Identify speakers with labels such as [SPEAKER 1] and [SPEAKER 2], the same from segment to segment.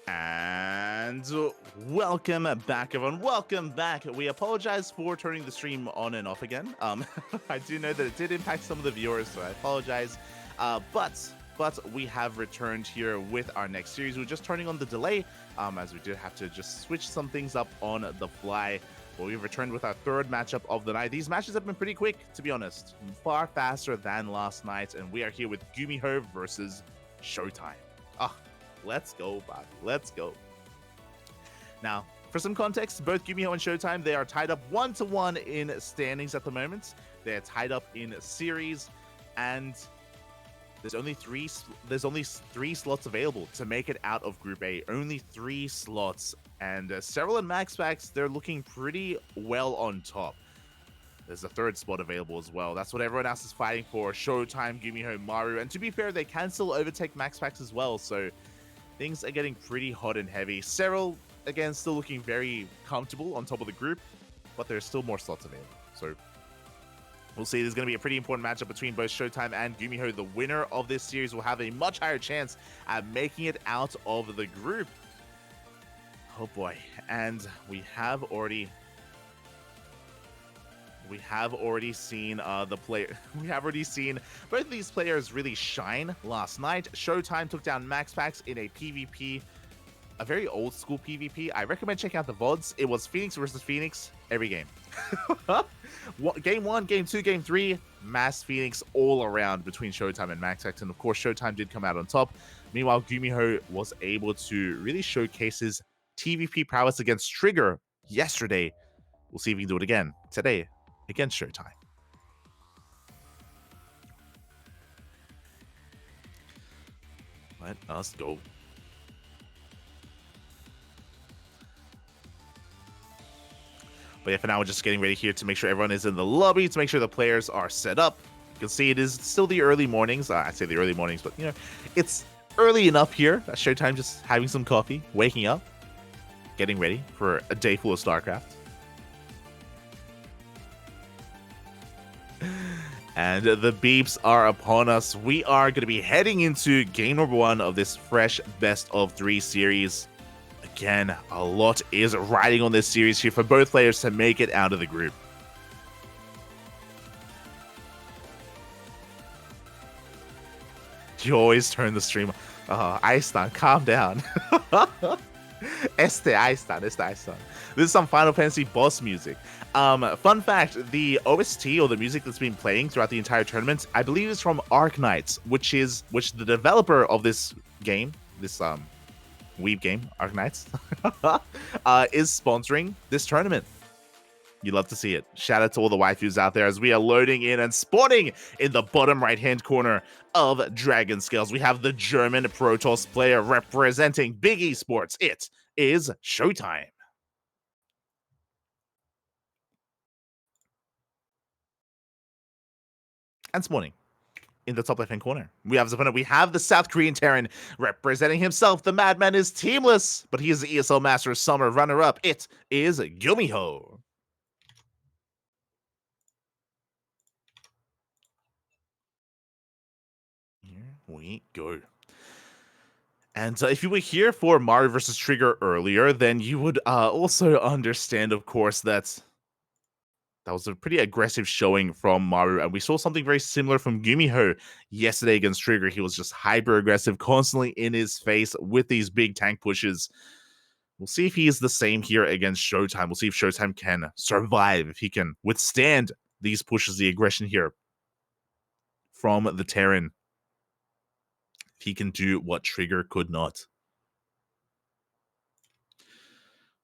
[SPEAKER 1] And welcome back, everyone. Welcome back. We apologize for turning the stream on and off again. I do know that it did impact some of the viewers, so I apologize. But we have returned here with our next series. We're just turning on the delay, as we did have to just switch some things up on the fly. But we've returned with our third matchup of the night. These matches have been pretty quick, to be honest, far faster than last night. And we are here with GuMiho versus ShoWTimE. Let's go, Bobby. Let's go. Now, for some context, both GuMiho and ShoWTimE, they are tied up 1-1 in standings at the moment. They're tied up in series, and there's only three slots available to make it out of Group A. Only 3 slots, and Several and MaxPax, they're looking pretty well on top. There's a 3rd spot available as well. That's what everyone else is fighting for. ShoWTimE, GuMiho, Maru, and to be fair, they can still overtake MaxPax as well. So things are getting pretty hot and heavy. Several, again, still looking very comfortable on top of the group, but there's still more slots available. So we'll see. There's going to be a pretty important matchup between both ShoWTimE and GuMiho. The winner of this series will have a much higher chance at making it out of the group. Oh boy. And we have already seen we have already seen both of these players really shine last night. ShoWTimE took down MaxPax in a PvP, a very old school PvP. I recommend checking out the VODs. It was Phoenix versus Phoenix every game. Game 1, Game 2, Game 3, mass Phoenix all around between ShoWTimE and MaxPax. And of course, ShoWTimE did come out on top. Meanwhile, GuMiho was able to really showcase his TvP prowess against Trigger yesterday. We'll see if he can do it again today against ShoWTimE. Let us go. But yeah, for now, we're just getting ready here to make sure everyone is in the lobby, to make sure the players are set up. You can see it is still the early mornings. I say the early mornings, but, you know, it's early enough here. ShoWTimE just having some coffee, waking up, getting ready for a day full of StarCraft. And the beeps are upon us. We are going to be heading into game number 1 of this fresh best of 3 series. Again, a lot is riding on this series here for both players to make it out of the group. You always turn the stream. Aistan, calm down. Aistan. This is some Final Fantasy boss music. Fun fact, the OST, or the music that's been playing throughout the entire tournament, I believe is from Arknights, which the developer of this game, this weeb game, Arknights, is sponsoring this tournament. You love to see it. Shout out to all the waifus out there as we are loading in and spawning in the bottom right-hand corner of Dragon Scales. We have the German Protoss player representing Big Esports. It is ShoWTimE. And spawning in the top left-hand corner, we have the South Korean Terran representing himself. The madman is teamless, but he is the ESL Master Summer runner-up. It is GuMiho. Here we go. And if you were here for Maru versus Trigger earlier, then you would also understand, of course, that was a pretty aggressive showing from Maru, and we saw something very similar from GuMiho yesterday against Trigger. He was just hyper-aggressive, constantly in his face with these big tank pushes. We'll see if he is the same here against ShoWTimE. We'll see if ShoWTimE can survive, if he can withstand these pushes, the aggression here from the Terran. If he can do what Trigger could not.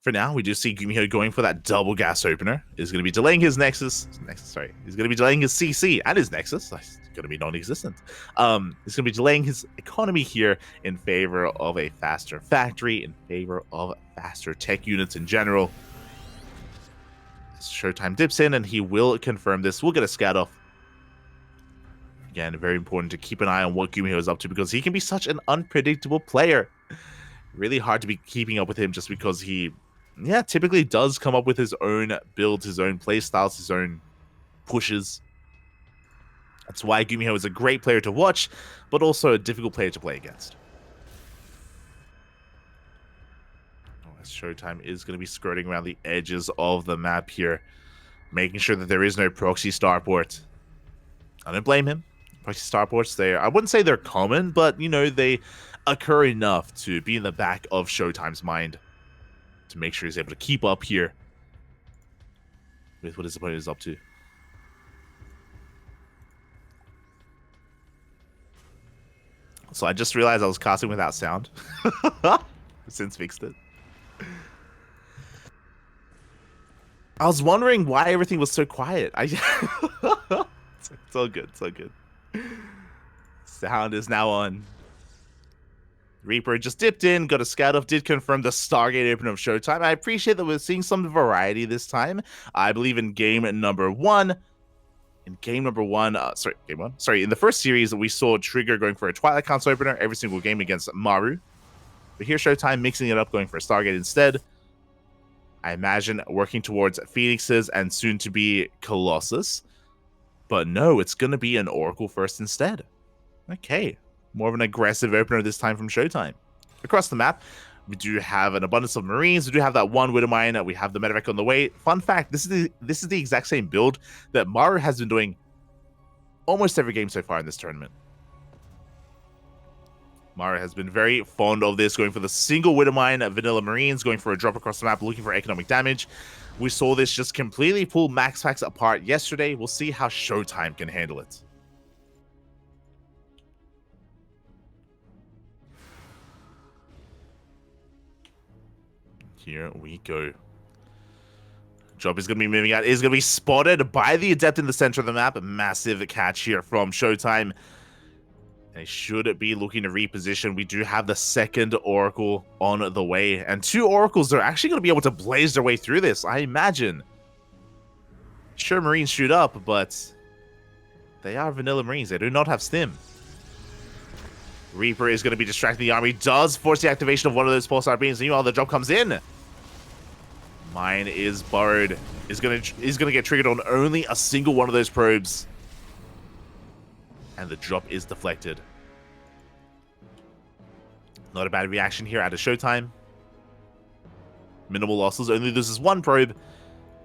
[SPEAKER 1] For now, we do see GuMiho going for that double gas opener. He's going to be delaying his Nexus. He's going to be delaying his CC and his Nexus. It's going to be non-existent. He's going to be delaying his economy here in favor of a faster factory, in favor of faster tech units in general. ShoWTimE dips in, and he will confirm this. We'll get a scout off. Again, very important to keep an eye on what GuMiho is up to, because he can be such an unpredictable player. Really hard to be keeping up with him just because he typically does come up with his own builds, his own play styles, his own pushes. That's why GuMiho is a great player to watch, but also a difficult player to play against. ShoWTimE is going to be skirting around the edges of the map here, making sure that there is no proxy starport. I don't blame him. Proxy starports, I wouldn't say they're common, but, you know, they occur enough to be in the back of ShoWTimE's mind to make sure he's able to keep up here with what his opponent is up to. So I just realized I was casting without sound. Since fixed it. I was wondering why everything was so quiet. It's all good. It's all good. Sound is now on. Reaper just dipped in, got a scout off, did confirm the Stargate opener of ShoWTimE. I appreciate that we're seeing some variety this time. I believe in game number one. In the first series, we saw Trigger going for a Twilight Council opener every single game against Maru. But here, ShoWTimE mixing it up, going for a Stargate instead. I imagine working towards Phoenixes and soon to be Colossus. But no, it's going to be an Oracle first instead. Okay, more of an aggressive opener this time from ShoWTimE. Across the map, we do have an abundance of Marines. We do have that one Widow Mine. We have the Medevac on the way. Fun fact, this is the exact same build that Maru has been doing almost every game so far in this tournament. Maru has been very fond of this, going for the single Widow Mine, Vanilla Marines, going for a drop across the map, looking for economic damage. We saw this just completely pull Max Packs apart yesterday. We'll see how ShoWTimE can handle it. Here we go. Job is going to be moving out. Is going to be spotted by the Adept in the center of the map. A massive catch here from ShoWTimE. They should be looking to reposition. We do have the second Oracle on the way. And two Oracles are actually going to be able to blaze their way through this, I imagine. Sure, Marines shoot up, but they are vanilla Marines. They do not have stim. Reaper is going to be distracting the army. Does force the activation of one of those pulsar beams. Meanwhile, the drop comes in. Mine is burrowed. Is going to get triggered on only a single one of those probes. And the drop is deflected. Not a bad reaction here out of ShoWTimE. Minimal losses. Only loses one probe.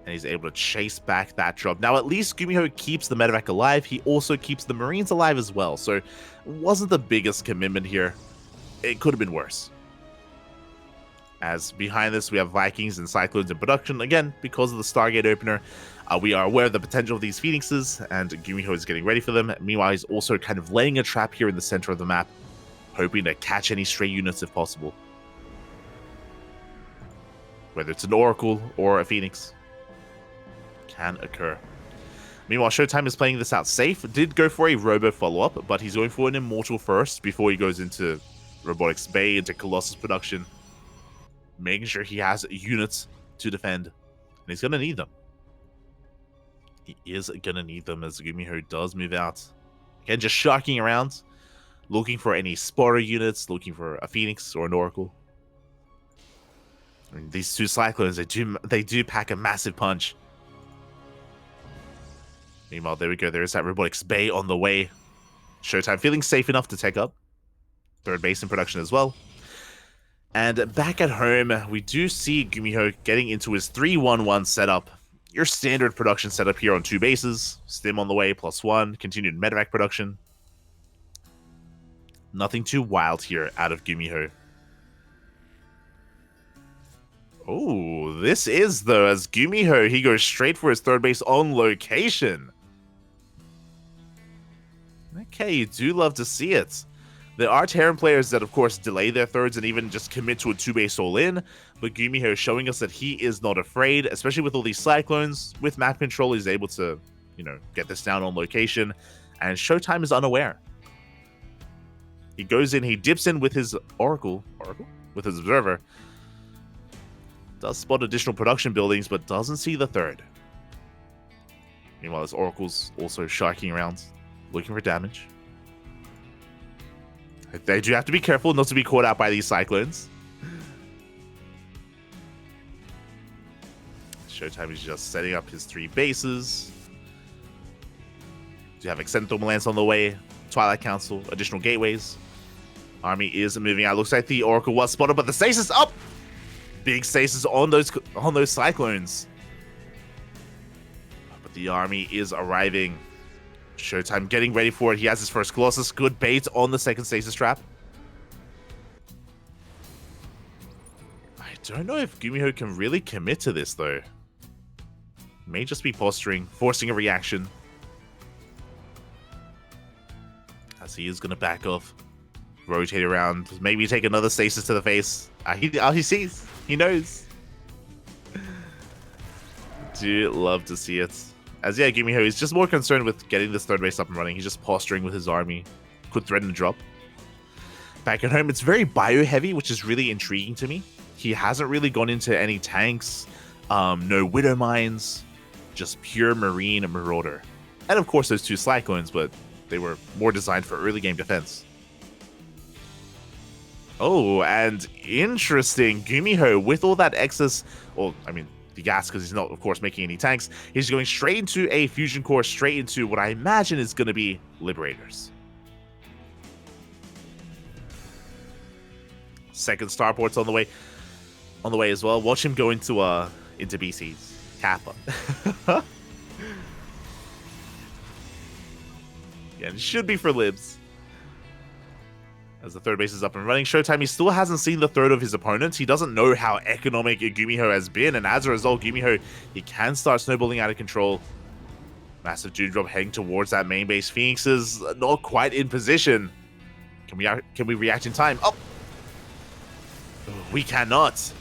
[SPEAKER 1] And he's able to chase back that drop. Now, at least GuMiho keeps the Medevac alive. He also keeps the Marines alive as well. So, it wasn't the biggest commitment here. It could have been worse. As behind this, we have Vikings and Cyclones in production. Again, because of the Stargate opener, we are aware of the potential of these Phoenixes, and GuMiho is getting ready for them. Meanwhile, he's also kind of laying a trap here in the center of the map, hoping to catch any stray units if possible. Whether it's an Oracle or a Phoenix, can occur. Meanwhile, ShoWTimE is playing this out safe. Did go for a Robo follow-up, but he's going for an Immortal first before he goes into Robotics Bay, into Colossus production. Making sure he has units to defend. And he's going to need them. He is going to need them as GuMiho does move out. Again, just sharking around. Looking for any spotter units. Looking for a Phoenix or an Oracle. I mean, these two Cyclones, they do pack a massive punch. Meanwhile, there we go. There is that Robotics Bay on the way. ShoWTimE feeling safe enough to take up. Third base in production as well. And back at home, we do see GuMiho getting into his 3-1-1 setup. Your standard production setup here on two bases. Stim on the way, +1. Continued Medevac production. Nothing too wild here out of GuMiho. Oh, this is, though, as GuMiho, he goes straight for his third base on location. Okay, you do love to see it. There are Terran players that, of course, delay their thirds and even just commit to a two-base all-in, but GuMiho is showing us that he is not afraid, especially with all these Cyclones. With map control, he's able to, you know, get this down on location, and ShoWTimE is unaware. He goes in, he dips in with his Oracle, with his Observer. Does spot additional production buildings, but doesn't see the third. Meanwhile, this Oracle's also sharking around, looking for damage. They do have to be careful not to be caught out by these Cyclones. ShoWTimE is just setting up his three bases. Do have Extended Thermal Lance on the way. Twilight Council, additional gateways. Army is moving out. Looks like the Oracle was spotted, but the stasis up! big stasis on those cyclones. But the army is arriving. ShoWTimE getting ready for it. He has his first Colossus. Good bait on the second stasis trap. I don't know if GuMiho can really commit to this, though. May just be posturing, forcing a reaction. As he is going to back off. Rotate around. Maybe take another stasis to the face. He sees. He knows. Do love to see it. As yeah, GuMiho is just more concerned with getting this third base up and running. He's just posturing with his army. Could threaten a drop. Back at home, it's very bio-heavy, which is really intriguing to me. He hasn't really gone into any tanks, no Widow Mines, just pure Marine and Marauder. And of course those two Cyclones, but they were more designed for early game defense. Oh, and interesting, GuMiho with all that excess, well, I mean, the gas, because he's not, of course, making any tanks. He's going straight into a fusion core, straight into what I imagine is going to be Liberators. Second starport's on the way as well. Watch him go into BCs. Kappa. Yeah, it should be for Libs. As the third base is up and running, ShoWTimE, he still hasn't seen the third of his opponents. He doesn't know how economic GuMiho has been, and as a result, GuMiho, he can start snowballing out of control. Massive Dune Drop heading towards that main base. Phoenix is not quite in position. Can we react in time? Oh! We cannot.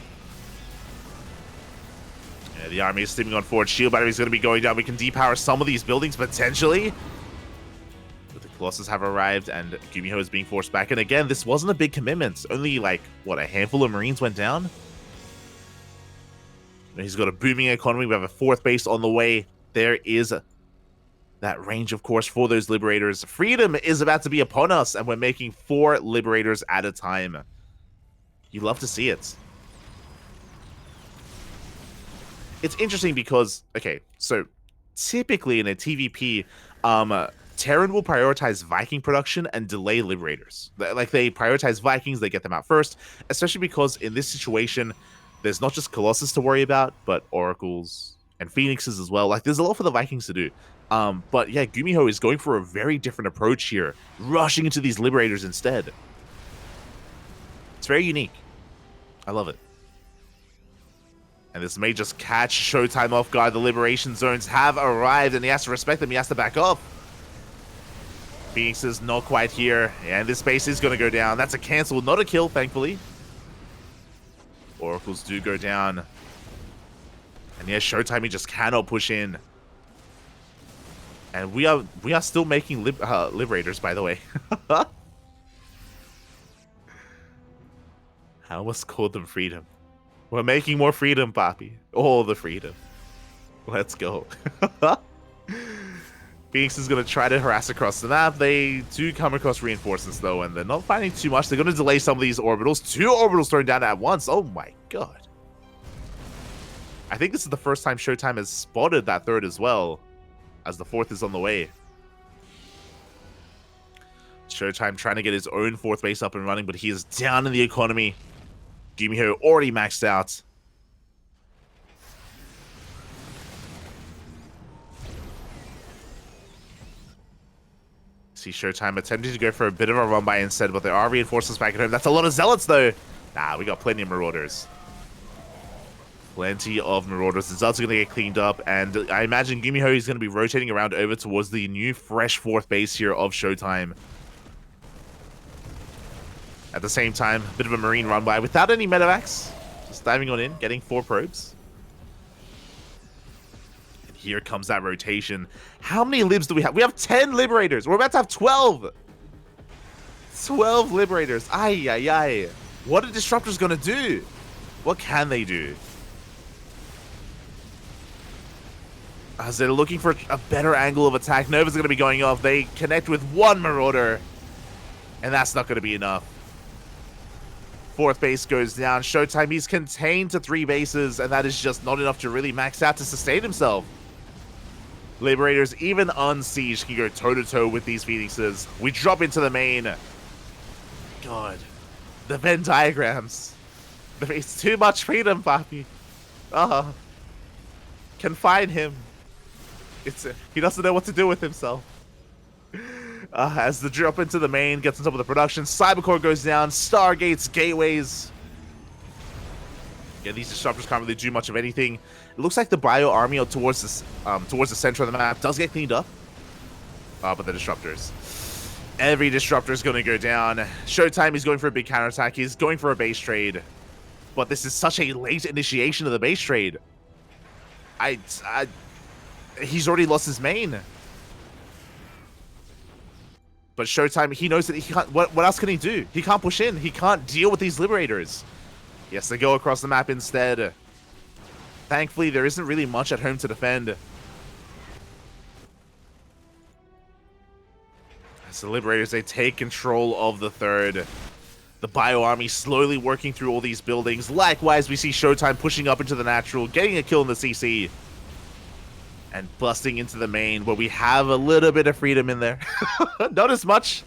[SPEAKER 1] Yeah, the army is steaming on forward. Shield battery is going to be going down. We can depower some of these buildings, potentially. Colossus have arrived, and GuMiho is being forced back. And again, this wasn't a big commitment. Only, like, what, a handful of Marines went down? He's got a booming economy. We have a fourth base on the way. There is that range, of course, for those Liberators. Freedom is about to be upon us, and we're making 4 Liberators at a time. You love to see it. It's interesting because, okay, so typically in a TvP, Terran will prioritize Viking production and delay Liberators. Like, they prioritize Vikings, they get them out first, especially because in this situation, there's not just Colossus to worry about, but Oracles and Phoenixes as well. Like, there's a lot for the Vikings to do. But yeah, GuMiho is going for a very different approach here, rushing into these Liberators instead. It's very unique. I love it. And this may just catch ShoWTimE off guard. The Liberation Zones have arrived, and he has to respect them. He has to back up. Phoenix is not quite here, and this base is going to go down. That's a cancel, not a kill, thankfully. Oracles do go down. And yeah, ShoWTimE just cannot push in. And we are still making Liberators, by the way. I almost called them Freedom. We're making more freedom, Papi. All the freedom. Let's go. Phoenix is going to try to harass across the map. They do come across reinforcements, though, and they're not finding too much. They're going to delay some of these orbitals. 2 orbitals thrown down at once. Oh my god. I think this is the first time ShoWTimE has spotted that third as well, as the fourth is on the way. ShoWTimE trying to get his own fourth base up and running, but he is down in the economy. GuMiho already maxed out. See ShoWTimE attempting to go for a bit of a run by instead, but there are reinforcements back at home. That's a lot of Zealots, though. Nah, we got plenty of Marauders. Plenty of Marauders. The Zealots are going to get cleaned up, and I imagine GuMiho is going to be rotating around over towards the new, fresh fourth base here of ShoWTimE. At the same time, a bit of a Marine run by without any medevacs. Just diving on in, getting 4 probes. And here comes that rotation. How many libs do we have? We have 10 Liberators. We're about to have 12. 12 Liberators. Ay, ay, ay. What are Disruptors going to do? What can they do? As they're looking for a better angle of attack, Nova's going to be going off. They connect with 1 Marauder. And that's not going to be enough. Fourth base goes down. ShoWTimE, he's contained to 3 bases, and that is just not enough to really max out to sustain himself. Liberators, even unsieged, can go toe-to-toe with these Phoenixes. We drop into the main. God. The Venn diagrams. It's too much freedom, Papi. Confine him. He doesn't know what to do with himself. As the drop into the main gets on top of the production, Cybercore goes down, Stargates, gateways. Yeah, these disruptors can't really do much of anything. It looks like the Bio army towards the center of the map does get cleaned up. But the disruptors. Every disruptor is going to go down. ShoWTimE is going for a big counterattack. He's going for a base trade. But this is such a late initiation of the base trade. He's already lost his main. But ShoWTimE, he knows that he can't. What else can he do? He can't push in. He can't deal with these liberators. He has to go across the map instead. Thankfully, there isn't really much at home to defend. As the liberators, they take control of the third. The Bio army slowly working through all these buildings. Likewise, we see ShoWTimE pushing up into the natural, getting a kill in the CC. And busting into the main, where we have a little bit of freedom in there. Not as much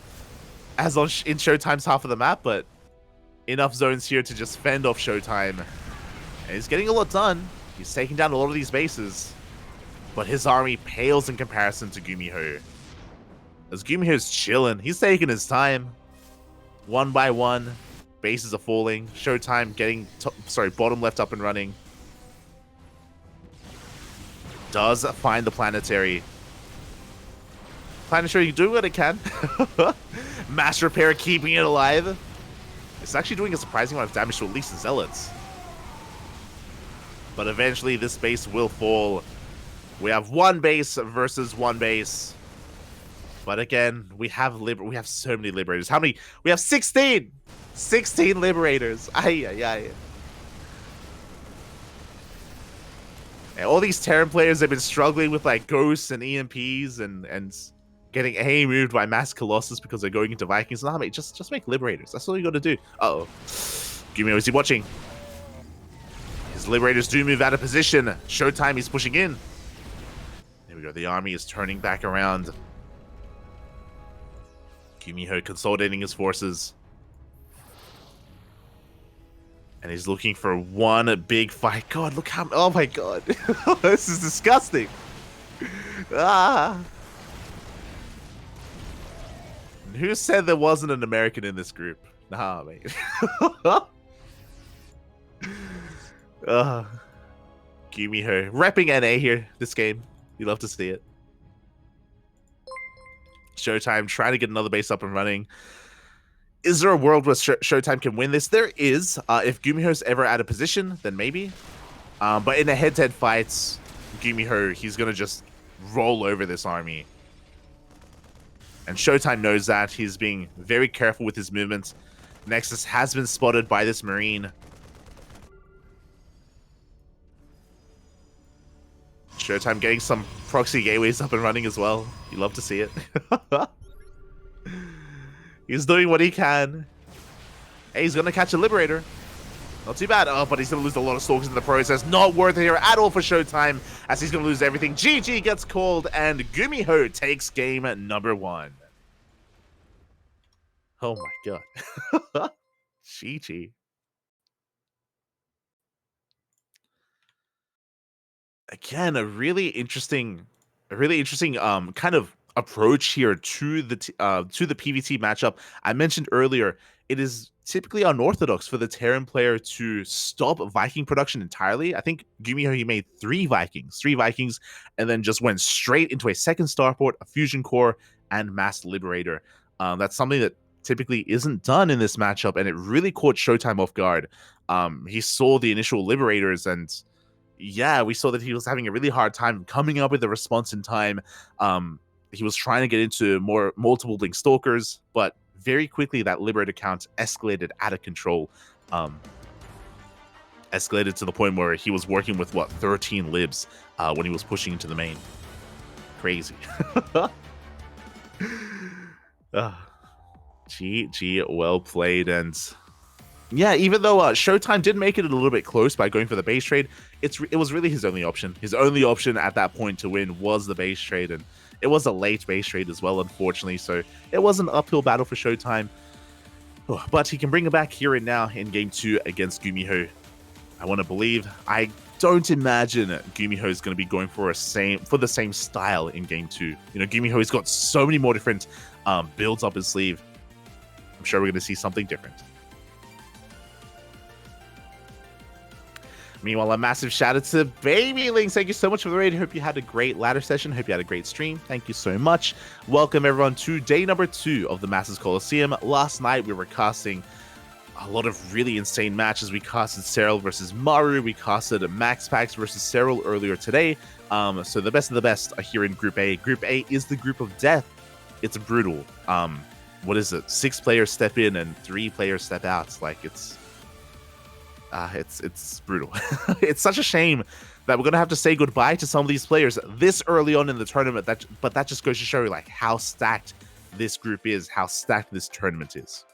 [SPEAKER 1] as in ShoWTimE's half of the map, but enough zones here to just fend off ShoWTimE. And he's getting a lot done. He's taking down a lot of these bases. But his army pales in comparison to GuMiho. As GuMiho's chilling, he's taking his time. One by one, bases are falling. ShoWTimE getting, bottom left up and running. Does find the planetary. Planetary doing what it can. Mass repair keeping it alive. It's actually doing a surprising amount of damage to at least the zealots. But eventually this base will fall. We have one base versus one base. But again, we have so many liberators. How many? We have 16! 16 liberators. Ay, ay, ay. And all these Terran players have been struggling with like ghosts and EMPs and getting A moved by mass Colossus because they're going into Vikings. Nah, mate, just make liberators. That's all you gotta do. Uh-oh. GuMiho, is he watching? His liberators do move out of position. ShoWTimE is pushing in. There we go. The army is turning back around. GuMiho consolidating his forces. And he's looking for one big fight. God, look how... Oh my god. This is disgusting. Ah. Who said there wasn't an American in this group? Nah, mate. GuMiho. Repping NA here, this game. You love to see it. ShoWTimE trying to get another base up and running. Is there a world where ShoWTimE can win this? There is. If GuMiho's ever out of position, then maybe. But in a head-to-head fights, GuMiho, he's going to just roll over this army. And ShoWTimE knows that. He's being very careful with his movements. Nexus has been spotted by this Marine. ShoWTimE getting some proxy gateways up and running as well. You love to see it. He's doing what he can. Hey, he's going to catch a Liberator. Not too bad. Oh, but he's going to lose a lot of Stalkers in the process. Not worth it here at all for ShoWTimE, as he's going to lose everything. GG gets called, and GuMiho takes game number 1. Oh my god. GG. Again, a really interesting kind of approach here to the PvT matchup. I mentioned earlier, it is typically unorthodox for the Terran player to stop Viking production entirely. I think GuMiho, he made 3 Vikings, and then just went straight into a second starport, a fusion core, and mass liberator. That's something that typically isn't done in this matchup, and it really caught ShoWTimE off guard. He saw the initial liberators, and yeah, we saw that he was having a really hard time coming up with a response in time. He was trying to get into multiple Link Stalkers, but very quickly that Liberator count escalated out of control. Escalated to the point where he was working with, 13 libs when he was pushing into the main. Crazy. GG, well played. And yeah, even though ShoWTimE did make it a little bit close by going for the base trade, it was really his only option. His only option at that point to win was the base trade, and it was a late base trade as well, unfortunately, so it was an uphill battle for ShoWTimE. But he can bring it back here and now in game 2 against GuMiho. I want to believe. I don't imagine GuMiho is going to be going for the same style in game 2. You know, GuMiho has got so many more different builds up his sleeve. I'm sure we're going to see something different. Meanwhile, a massive shout out to Baby Links. Thank you so much for the raid. Hope you had a great ladder session. Hope you had a great stream. Thank you so much. Welcome everyone to day number 2 of the Masters Coliseum. Last night we were casting a lot of really insane matches. We casted Serral versus Maru. We casted Max Pax versus Serral earlier today. So the best of the best are here in Group A. Group A is the group of death. It's brutal. What is it? 6 players step in and 3 players step out. Like it's brutal. It's such a shame that we're gonna have to say goodbye to some of these players this early on in the tournament. But that just goes to show you like how stacked this group is, how stacked this tournament is.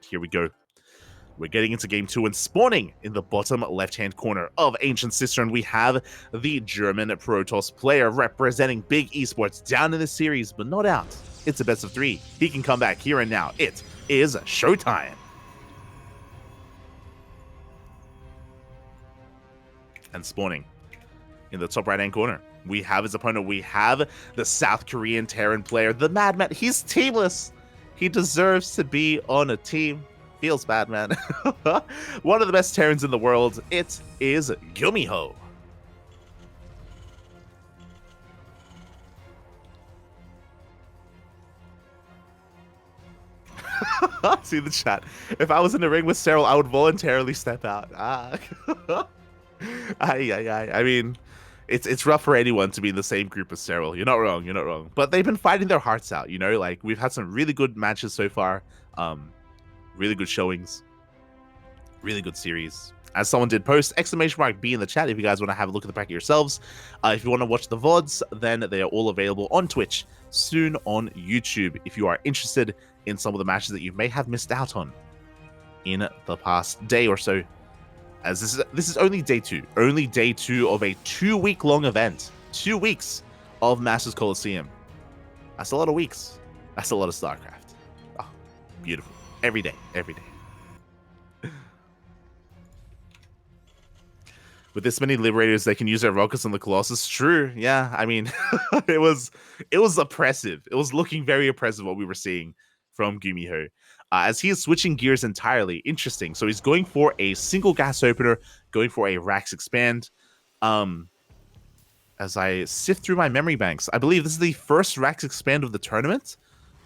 [SPEAKER 1] Here we go. We're getting into game 2 and spawning in the bottom left-hand corner of Ancient Cistern. We have the German Protoss player representing big esports down in the series, but not out. It's a best of 3. He can come back here and now. It is ShoWTimE. And spawning in the top right-hand corner, we have his opponent. We have the South Korean Terran player, the Madman. He's teamless. He deserves to be on a team. Feels bad, man. One of the best Terrans in the world. It is GuMiho. See the chat. If I was in the ring with Serral, I would voluntarily step out. I mean, it's rough for anyone to be in the same group as Serral. You're not wrong. You're not wrong. But they've been fighting their hearts out. You know, like we've had some really good matches so far. Really good showings. Really good series. As someone did post, !B in the chat if you guys want to have a look at the bracket yourselves. If you want to watch the VODs, then they are all available on Twitch, soon on YouTube, if you are interested in some of the matches that you may have missed out on in the past day or so. As this is only day 2. Only day 2 of a 2-week-long event. 2 weeks of Masters Coliseum. That's a lot of weeks. That's a lot of StarCraft. Oh, beautiful. Every day. Every day. With this many Liberators, they can use their rockets on the Colossus. True. Yeah, I mean, it was oppressive. It was looking very oppressive what we were seeing from GuMiho. As he is switching gears entirely. Interesting. So he's going for a single gas opener, going for a Rax expand. As I sift through my memory banks, I believe this is the first Rax expand of the tournament.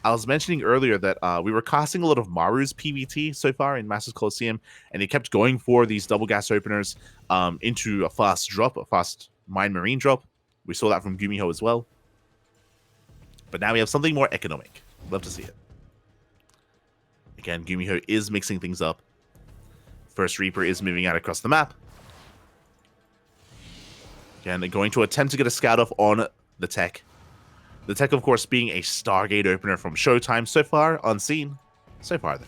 [SPEAKER 1] I was mentioning earlier that we were casting a lot of Maru's PvT so far in Masters Coliseum, and he kept going for these double gas openers into a fast drop, a fast Mine Marine drop. We saw that from GuMiho as well. But now we have something more economic. Love to see it. Again, GuMiho is mixing things up. First Reaper is moving out across the map. Again, they're going to attempt to get a scout off on the tech. The tech, of course, being a Stargate opener from ShoWTimE. So far, unseen. So far, though.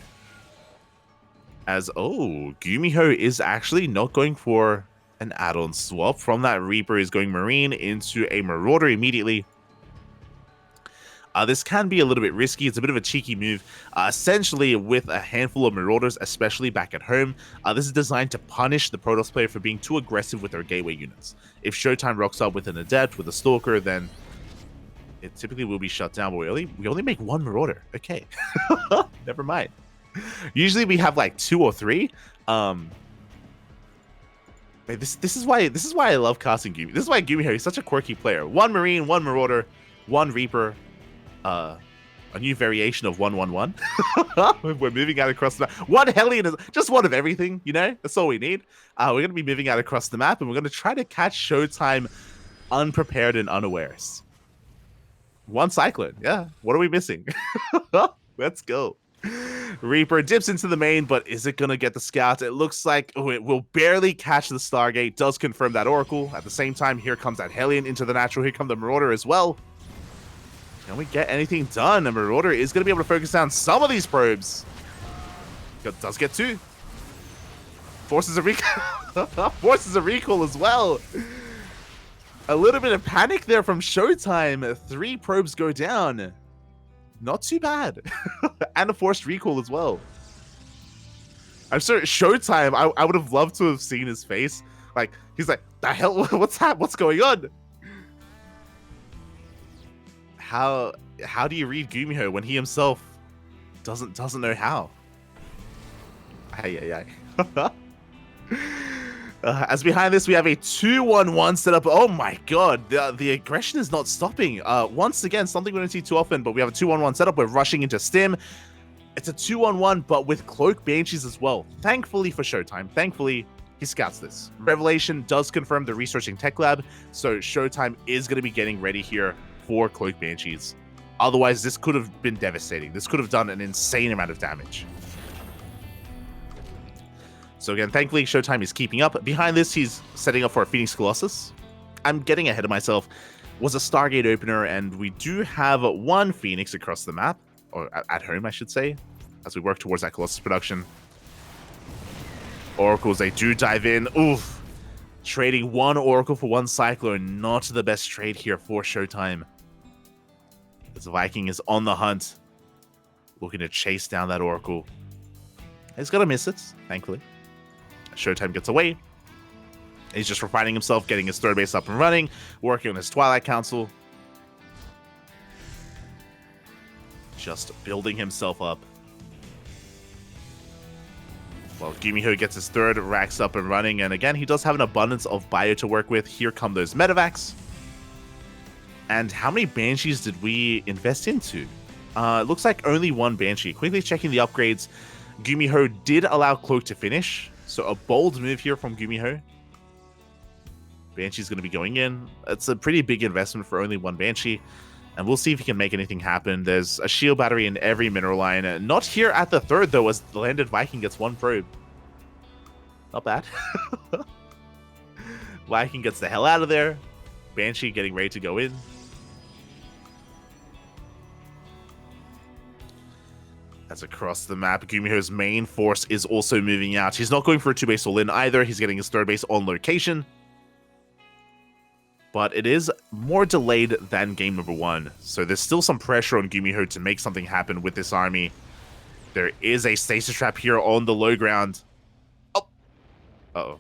[SPEAKER 1] As, GuMiho is actually not going for an add-on swap. From that Reaper is going Marine into a Marauder immediately. This can be a little bit risky. It's a bit of a cheeky move. Essentially, with a handful of Marauders, especially back at home, this is designed to punish the Protoss player for being too aggressive with their gateway units. If ShoWTimE rocks up with an Adept, with a Stalker, then it typically will be shut down, but we only make 1 Marauder. Okay. Never mind. Usually we have like 2 or 3. This is why I love casting GuMiho. This is why GuMiho is such a quirky player. 1 Marine, 1 Marauder, 1 Reaper, a new variation of 1-1-1. We're moving out across the map. 1 Hellion, just 1 of everything, you know? That's all we need. We're going to be moving out across the map, and we're going to try to catch ShoWTimE unprepared and unawares. 1 Cyclone, yeah. What are we missing? Let's go. Reaper dips into the main, but is it going to get the scout? It looks like it will barely catch the Stargate. Does confirm that Oracle. At the same time, here comes that Hellion into the natural. Here come the Marauder as well. Can we get anything done? The Marauder is going to be able to focus down some of these probes. It does get 2. Forces a recall. Forces a recall as well. A little bit of panic there from ShoWTimE. 3 probes go down. Not too bad. And a forced recall as well. I'm sure ShoWTimE, I would have loved to have seen his face. Like, he's like, the hell, what's that? What's going on? How do you read GuMiho when he himself doesn't know how? Ay. As behind this, we have a 2-1-1 setup. Oh my god, the aggression is not stopping. Once again, something we don't see too often, but we have a 2-1-1 setup. We're rushing into Stim. It's a 2-on-1, but with Cloak Banshees as well. Thankfully for ShoWTimE, thankfully, he scouts this. Revelation does confirm the researching tech lab, so ShoWTimE is going to be getting ready here for Cloak Banshees. Otherwise, this could have been devastating. This could have done an insane amount of damage. So again, thankfully, ShoWTimE is keeping up. Behind this, he's setting up for a Phoenix Colossus. I'm getting ahead of myself. Was a Stargate opener, and we do have one Phoenix across the map, or at home, I should say, as we work towards that Colossus production. Oracles, they do dive in. Oof. Trading one Oracle for one Cyclone, not the best trade here for ShoWTimE. As Viking is on the hunt, looking to chase down that Oracle. He's going to miss it, thankfully. ShoWTimE gets away. He's just refining himself, getting his third base up and running, working on his Twilight Council. Just building himself up. Well, GuMiho gets his third racks up and running, and again, he does have an abundance of bio to work with. Here come those medevacs. And how many Banshees did we invest into? It looks like only one Banshee. Quickly checking the upgrades. GuMiho did allow Cloak to finish, so a bold move here from GuMiho. Banshee's going to be going in. It's a pretty big investment for only one Banshee, and we'll see if he can make anything happen. There's a shield battery in every mineral line. Not here at the third, though, as the landed Viking gets one probe. Not bad. Viking gets the hell out of there. Banshee getting ready to go in. That's across the map. GuMiho's main force is also moving out. He's not going for a 2-base all-in either. He's getting his third base on location. But it is more delayed than game number 1. So there's still some pressure on GuMiho to make something happen with this army. There is a stasis trap here on the low ground. Oh. Uh-oh.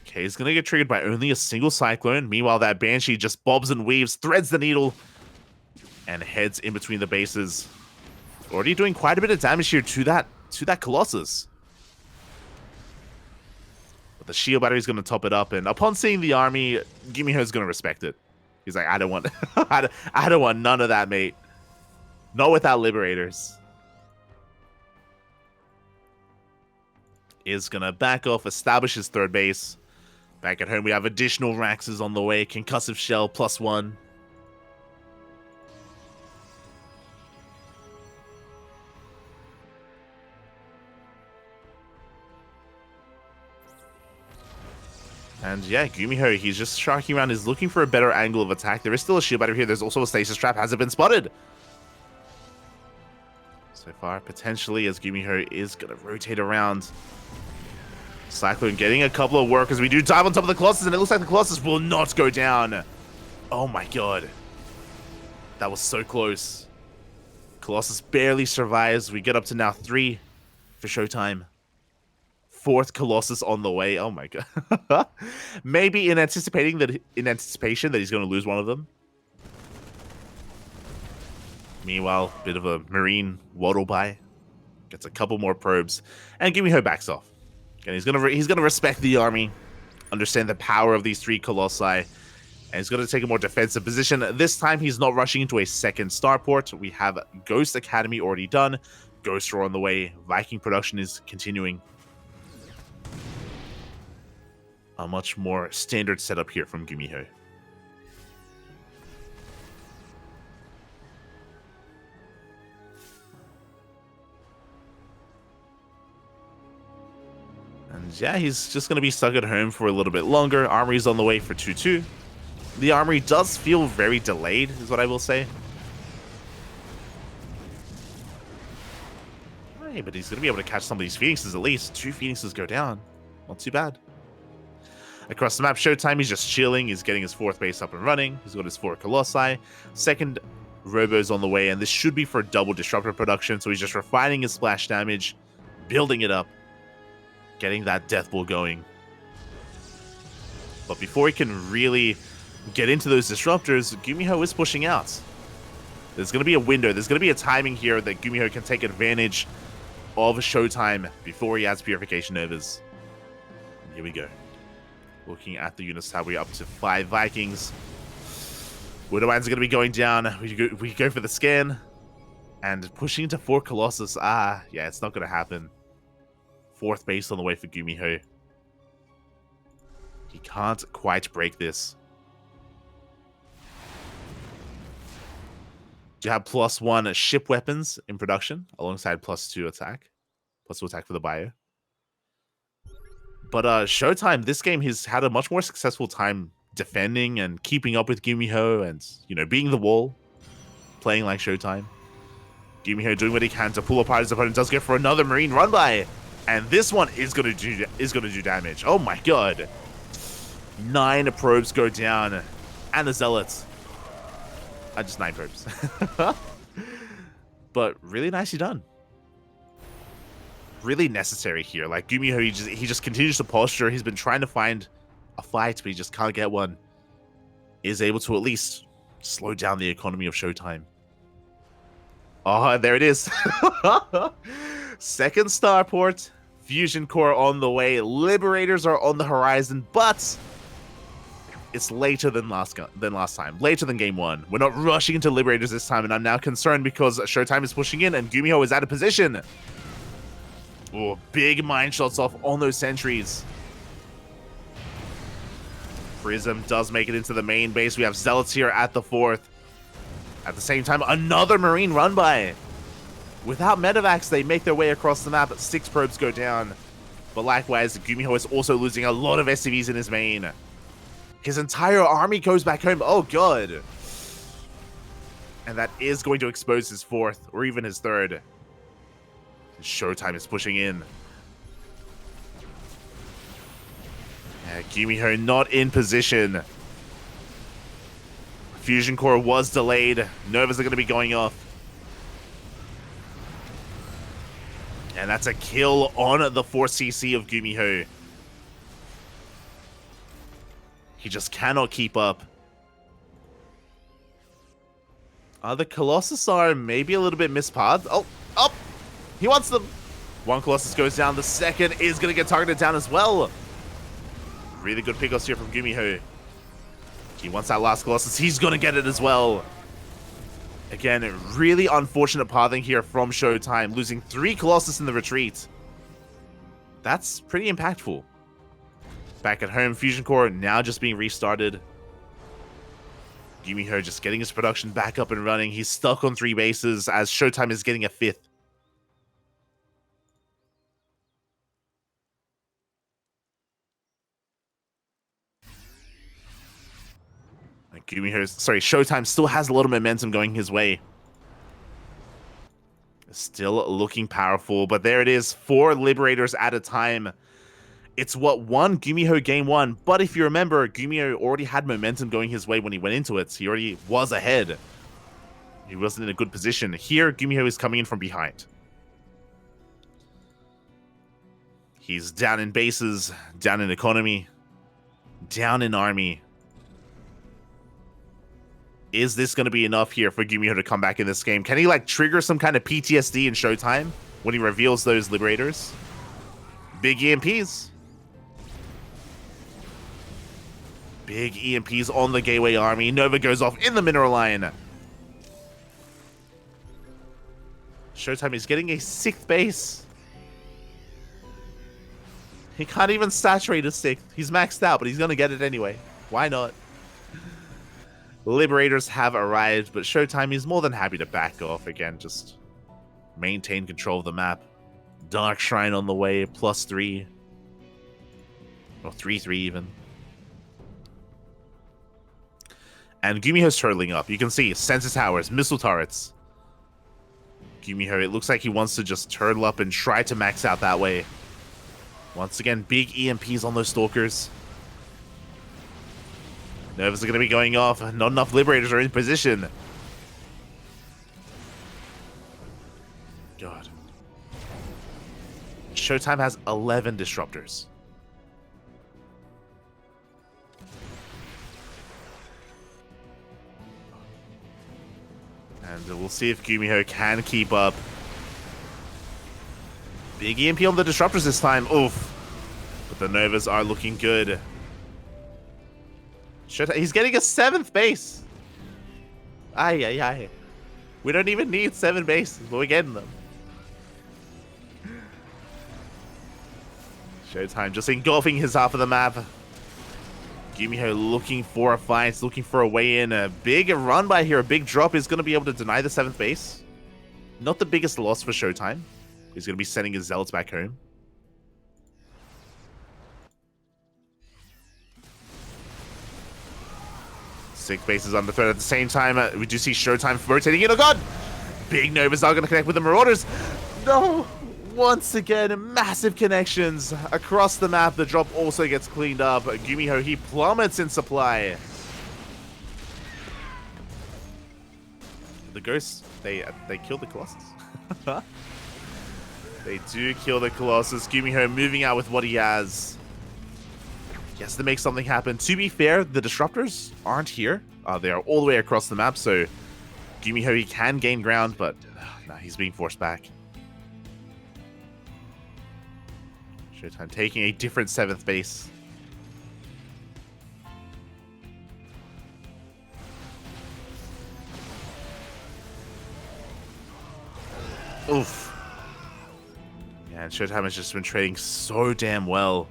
[SPEAKER 1] Okay, he's going to get triggered by only a single Cyclone. Meanwhile, that Banshee just bobs and weaves, threads the needle, and heads in between the bases. Already doing quite a bit of damage here to that Colossus. But the shield battery is going to top it up, and upon seeing the army, GuMiho is going to respect it. He's like, I don't want, I don't want none of that, mate. Not without Liberators. Is going to back off, establish his third base. Back at home, we have additional Raxes on the way. Concussive Shell +1. And yeah, GuMiho, he's just sharking around, is looking for a better angle of attack. There is still a shield battery here. There's also a stasis trap. Has it been spotted? So far, potentially, as GuMiho is going to rotate around. Cyclone getting a couple of workers. We do dive on top of the Colossus, and it looks like the Colossus will not go down. Oh my god. That was so close. Colossus barely survives. We get up to now 3 for ShoWTimE. 4th Colossus on the way. Oh my god. Maybe in anticipation that he's going to lose one of them. Meanwhile, bit of a Marine waddle by. Gets a couple more probes. And GuMiho backs off. And he's gonna respect the army, understand the power of these 3 Colossi, and he's gonna take a more defensive position. This time he's not rushing into a second starport. We have Ghost Academy already done. Ghost Roar on the way. Viking production is continuing. A much more standard setup here from GuMiho. And yeah, he's just going to be stuck at home for a little bit longer. Armory's on the way for 2-2. The armory does feel very delayed, is what I will say. Hey, but he's going to be able to catch some of these Phoenixes at least. 2 Phoenixes go down. Not too bad. Across the map, ShoWTimE, he's just chilling. He's getting his 4th base up and running. He's got his 4 Colossi. 2nd Robo's on the way, and this should be for double Disruptor production, so he's just refining his splash damage. building it up, getting that death ball going. But before he can really get into those disruptors, GuMiho is pushing out. There's going to be a window. There's going to be a timing here that GuMiho can take advantage of ShoWTimE before he adds Purification Novas. And here we go. Looking at the units tab, we're up to 5 Vikings. Widowmines are going to be going down. We go for the scan. And pushing into 4 Colossus. Yeah, it's not going to happen. 4th base on the way for GuMiho. He can't quite break this. You have +1 ship weapons in production, alongside +2 attack. +2 attack for the bio. But ShoWTimE, this game, he's had a much more successful time defending and keeping up with GuMiho and, you know, being the wall. Playing like ShoWTimE. GuMiho doing what he can to pull apart his opponent. Does go for another Marine run by. And this one is gonna do damage. Oh my god. 9 probes go down. And the Zealots. Just 9 probes. But really nicely done. Really necessary here. Like GuMiho, he just continues to posture. He's been trying to find a fight, but he just can't get one. Is able to at least slow down the economy of ShoWTimE. Oh, there it is. Second starport. Fusion core on the way. Liberators are on the horizon, but it's later than last time. Later than game 1. We're not rushing into Liberators this time, and I'm now concerned because ShoWTimE is pushing in and GuMiho is out of position. Oh, big mine shots off on those sentries. Prism does make it into the main base. We have Zealots here at the 4th. At the same time, another Marine run by. Without medevacs, they make their way across the map. 6 probes go down. But likewise, GuMiho is also losing a lot of SCVs in his main. His entire army goes back home. Oh, God. And that is going to expose his 4th, or even his 3rd. ShoWTimE is pushing in. GuMiho not in position. Fusion core was delayed. Novas are going to be going off. And that's a kill on the 4CC of GuMiho. He just cannot keep up. The Colossus are maybe a little bit mispathed. Oh! He wants them. 1 Colossus goes down. The 2nd is going to get targeted down as well. Really good pickups here from GuMiho. He wants that last Colossus. He's going to get it as well. Again, really unfortunate pathing here from ShoWTimE. Losing 3 Colossus in the retreat. That's pretty impactful. Back at home, Fusion Core now just being restarted. GuMiho just getting his production back up and running. He's stuck on 3 bases as ShoWTimE is getting a 5th. ShoWTimE still has a lot of momentum going his way. Still looking powerful, but there it is. 4 Liberators at a time. It's what won GuMiho game 1, but if you remember, GuMiho already had momentum going his way when he went into it. He already was ahead. He wasn't in a good position. Here, GuMiho is coming in from behind. He's down in bases, down in economy, down in army. Is this going to be enough here for GuMiho to come back in this game? Can he, like, trigger some kind of PTSD in ShoWTimE when he reveals those Liberators? Big EMPs. Big EMPs on the Gateway Army. Nova goes off in the mineral line. ShoWTimE is getting a 6th base. He can't even saturate a 6th. He's maxed out, but he's going to get it anyway. Why not? Liberators have arrived, but ShoWTimE is more than happy to back off again. Just maintain control of the map. Dark Shrine on the way, +3. Or 3/3 even. And GuMiho's turtling up. You can see sensor towers, missile turrets. GuMiho, it looks like he wants to just turtle up and try to max out that way. Once again, big EMPs on those Stalkers. Novas are going to be going off. Not enough Liberators are in position. God. ShoWTimE has 11 disruptors. And we'll see if GuMiho can keep up. Big EMP on the disruptors this time. Oof. But the Novas are looking good. He's getting a 7th base. Ay, ay, ay. We don't even need 7 bases, but we're getting them. ShoWTimE just engulfing his half of the map. GuMiho looking for a fight, looking for a way in. A big run by here, a big drop is going to be able to deny the 7th base. Not the biggest loss for ShoWTimE. He's going to be sending his Zealots back home. Six bases under threat at the same time. We do see ShoWTimE rotating in. Oh god! Big Novas are going to connect with the Marauders. No! Once again, massive connections across the map. The drop also gets cleaned up. GuMiho, he plummets in supply. The Ghosts, they kill the Colossus. They do kill the Colossus. GuMiho moving out with what he has. He has to make something happen. To be fair, the Disruptors aren't here. They are all the way across the map, so GuMiho, he can gain ground, but nah, he's being forced back. ShoWTimE taking a different 7th base. Oof. Yeah, and ShoWTimE has just been trading so damn well.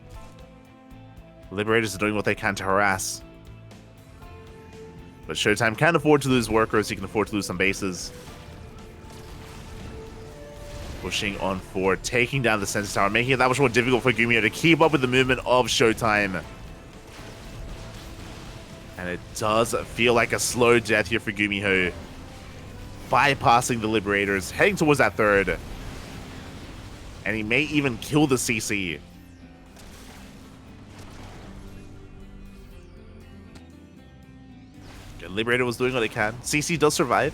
[SPEAKER 1] Liberators are doing what they can to harass. But ShoWTimE can't afford to lose workers, he can afford to lose some bases. Pushing on forward, taking down the Sensor Tower, making it that much more difficult for GuMiho to keep up with the movement of ShoWTimE. And it does feel like a slow death here for GuMiho. Bypassing the Liberators, heading towards that 3rd. And he may even kill the CC. The Liberator was doing what it can. CC does survive.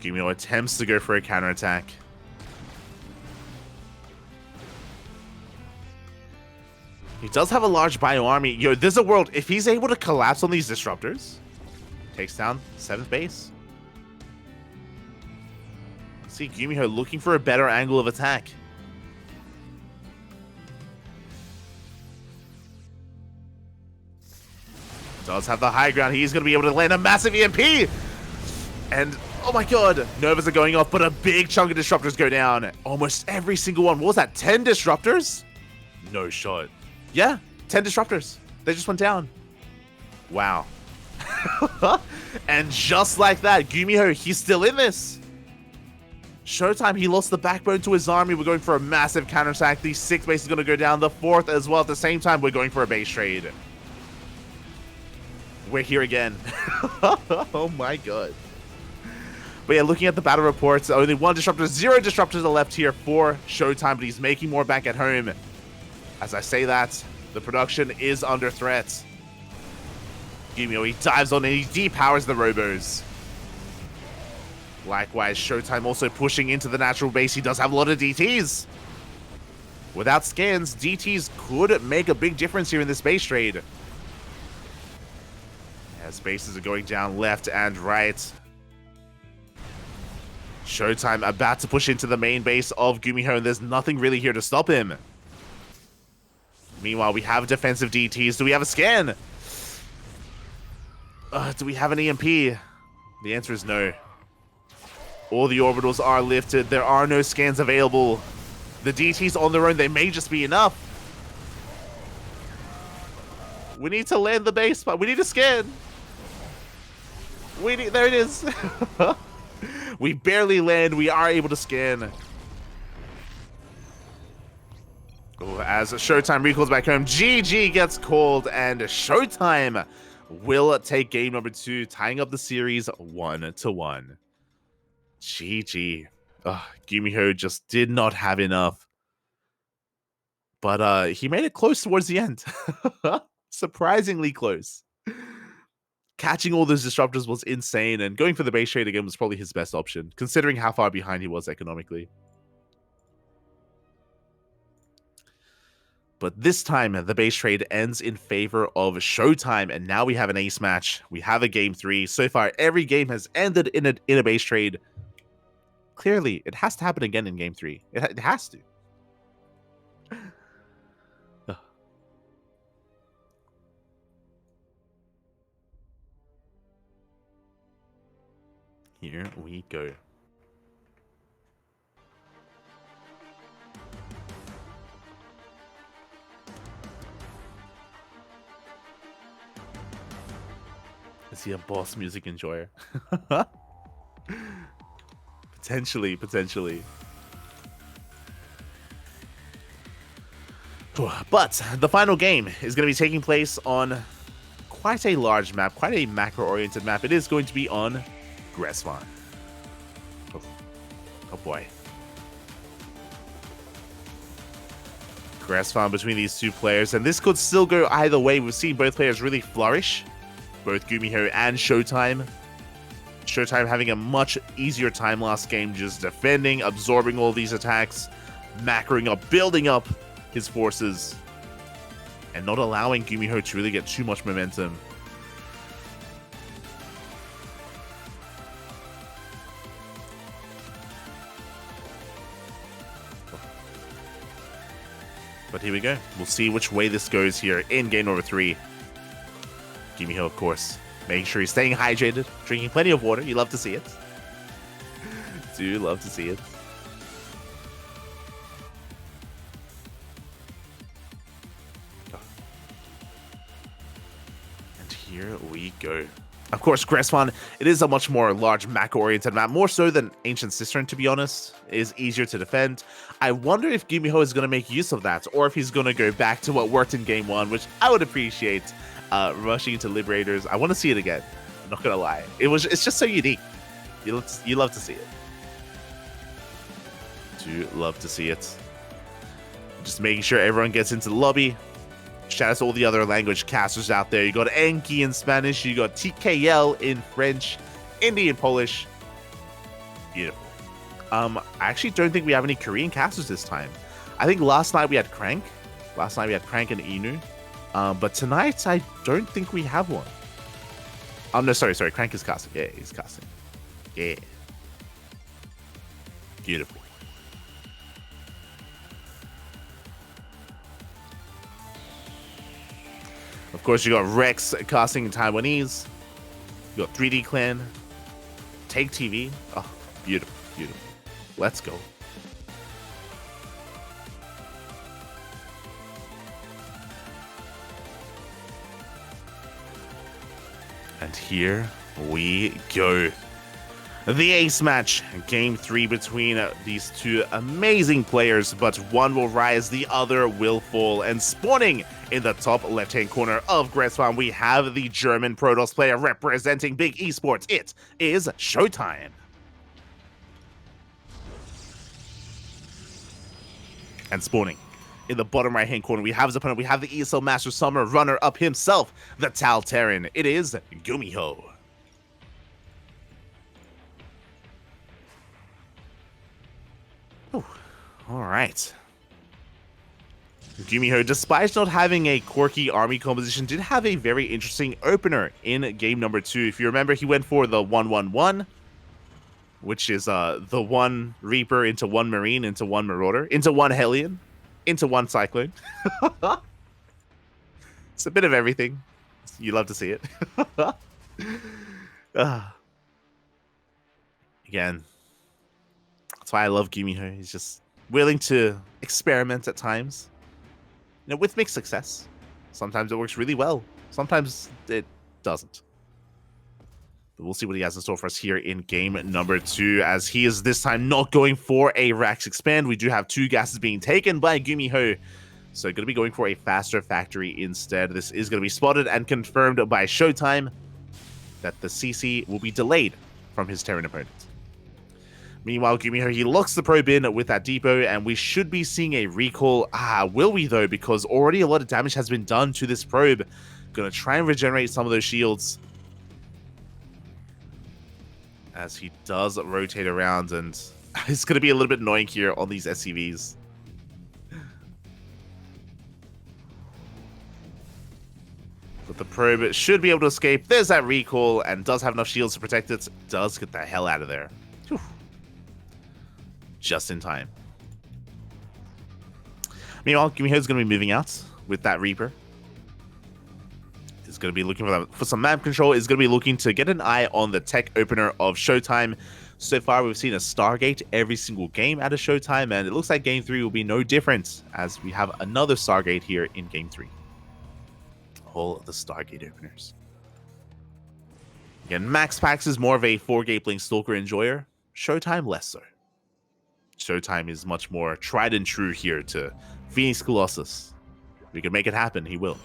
[SPEAKER 1] GuMiho attempts to go for a counterattack. He does have a large bio army. Yo, there's a world. If he's able to collapse on these disruptors, takes down 7th base. See GuMiho looking for a better angle of attack. Does have the high ground. He's going to be able to land a massive EMP. And oh my god, Novas are going off, but a big chunk of disruptors go down. Almost every single one. What was that, 10 disruptors? No shot. Yeah, 10 disruptors. They just went down. Wow. And just like that, GuMiho, he's still in this. ShoWTimE, he lost the backbone to his army. We're going for a massive counterattack. The 6th base is going to go down. The 4th as well. At the same time, we're going for a base trade. We're here again. Oh my god. But yeah, looking at the battle reports, only 1 disruptor, 0 disruptors are left here for ShoWTimE, but he's making more back at home. As I say that, the production is under threat. GuMiho, he dives on and he depowers the Robos. Likewise, ShoWTimE also pushing into the natural base. He does have a lot of DTs. Without scans, DTs could make a big difference here in this base trade. As bases are going down left and right. ShoWTimE about to push into the main base of GuMiho, and there's nothing really here to stop him. Meanwhile, we have defensive DTs. Do we have a scan? Do we have an EMP? The answer is no. All the orbitals are lifted. There are no scans available. The DTs on their own, they may just be enough. We need to land the base, but we need a scan. There it is. We barely land. We are able to scan. Oh, as ShoWTimE recalls back home, GG gets called, and ShoWTimE will take game number 2, tying up the series 1-1. GG. GuMiho just did not have enough. But he made it close towards the end. Surprisingly close. Catching all those disruptors was insane, and going for the base trade again was probably his best option, considering how far behind he was economically. But this time, the base trade ends in favor of ShoWTimE, and now we have an ace match. We have a game 3. So far, every game has ended in a base trade. Clearly, it has to happen again in game 3. It has to. Here we go. Is he a boss music enjoyer? Potentially. But the final game is going to be taking place on quite a large map, quite a macro-oriented map. It is going to be on Grass Farm. Oh boy. Grass Farm between these two players, and this could still go either way. We've seen both players really flourish, both GuMiho and ShoWTimE. ShoWTimE having a much easier time last game, just defending, absorbing all these attacks, macroing up, building up his forces, and not allowing GuMiho to really get too much momentum. But here we go. We'll see which way this goes here in game number 3. GuMiho, of course, making sure he's staying hydrated, drinking plenty of water. You love to see it. Do love to see it. And here we go. Of course, Grassfarm, it is a much more large macro-oriented map, more so than Ancient Cistern, to be honest. It is easier to defend. I wonder if GuMiho is going to make use of that, or if he's going to go back to what worked in game 1, which I would appreciate. Rushing into Liberators. I want to see it again. I'm not going to lie. It's just so unique. You love to see it. Do love to see it. Just making sure everyone gets into the lobby. Shout out to all the other language casters out there. You got Enki in Spanish, you got TKL in French, Indian in Polish. Beautiful. I actually don't think we have any Korean casters this time. I think last night we had Crank. Last night we had Crank and Inu. But tonight I don't think we have one. No, sorry. Crank is casting. Yeah, he's casting. Yeah. Beautiful. Of course, you got Rex casting in Taiwanese. You got 3D Clan. Take TV. Oh, beautiful. Let's go. And here we go. The ace match, game 3 between these two amazing players, but one will rise, the other will fall. And spawning in the top left-hand corner of Grassfarm, we have the German Protoss player representing Big Esports. It is ShoWTimE. And spawning in the bottom right-hand corner, we have his opponent. We have the ESL Master Summer runner-up himself, the Tal Terran. It is GuMiho. All right. GuMiho, despite not having a quirky army composition, did have a very interesting opener in game number 2. If you remember, he went for the 1-1-1, which is the 1 Reaper into 1 Marine into 1 Marauder into 1 Hellion into 1 Cyclone. It's a bit of everything. You love to see it. Again, that's why I love GuMiho. He's just willing to experiment at times, with mixed success. Sometimes it works really well. Sometimes it doesn't. But we'll see what he has in store for us here in game number 2, as he is this time not going for a Rax Expand. We do have 2 gases being taken by GuMiho, so going to be going for a faster factory instead. This is going to be spotted and confirmed by ShoWTimE that the CC will be delayed from his Terran opponent. Meanwhile, GuMiho, he locks the probe in with that depot, and we should be seeing a recall. Will we though? Because already a lot of damage has been done to this probe. Gonna try and regenerate some of those shields. as he does rotate around, and it's going to be a little bit annoying here on these SCVs. But the probe should be able to escape. There's that recall, and does have enough shields to protect it. Does get the hell out of there. Whew. Just in time. Meanwhile, GuMiho's going to be moving out with that Reaper. He's going to be looking for some map control. He's going to be looking to get an eye on the tech opener of ShoWTimE. So far, we've seen a Stargate every single game out of ShoWTimE, and it looks like Game 3 will be no different, as we have another Stargate here in Game 3. All of the Stargate openers. Again, Max Pax is more of a 4-gate Blink Stalker enjoyer. ShoWTimE less so. ShoWTimE is much more tried and true here to Phoenix Colossus. If we can make it happen, he will.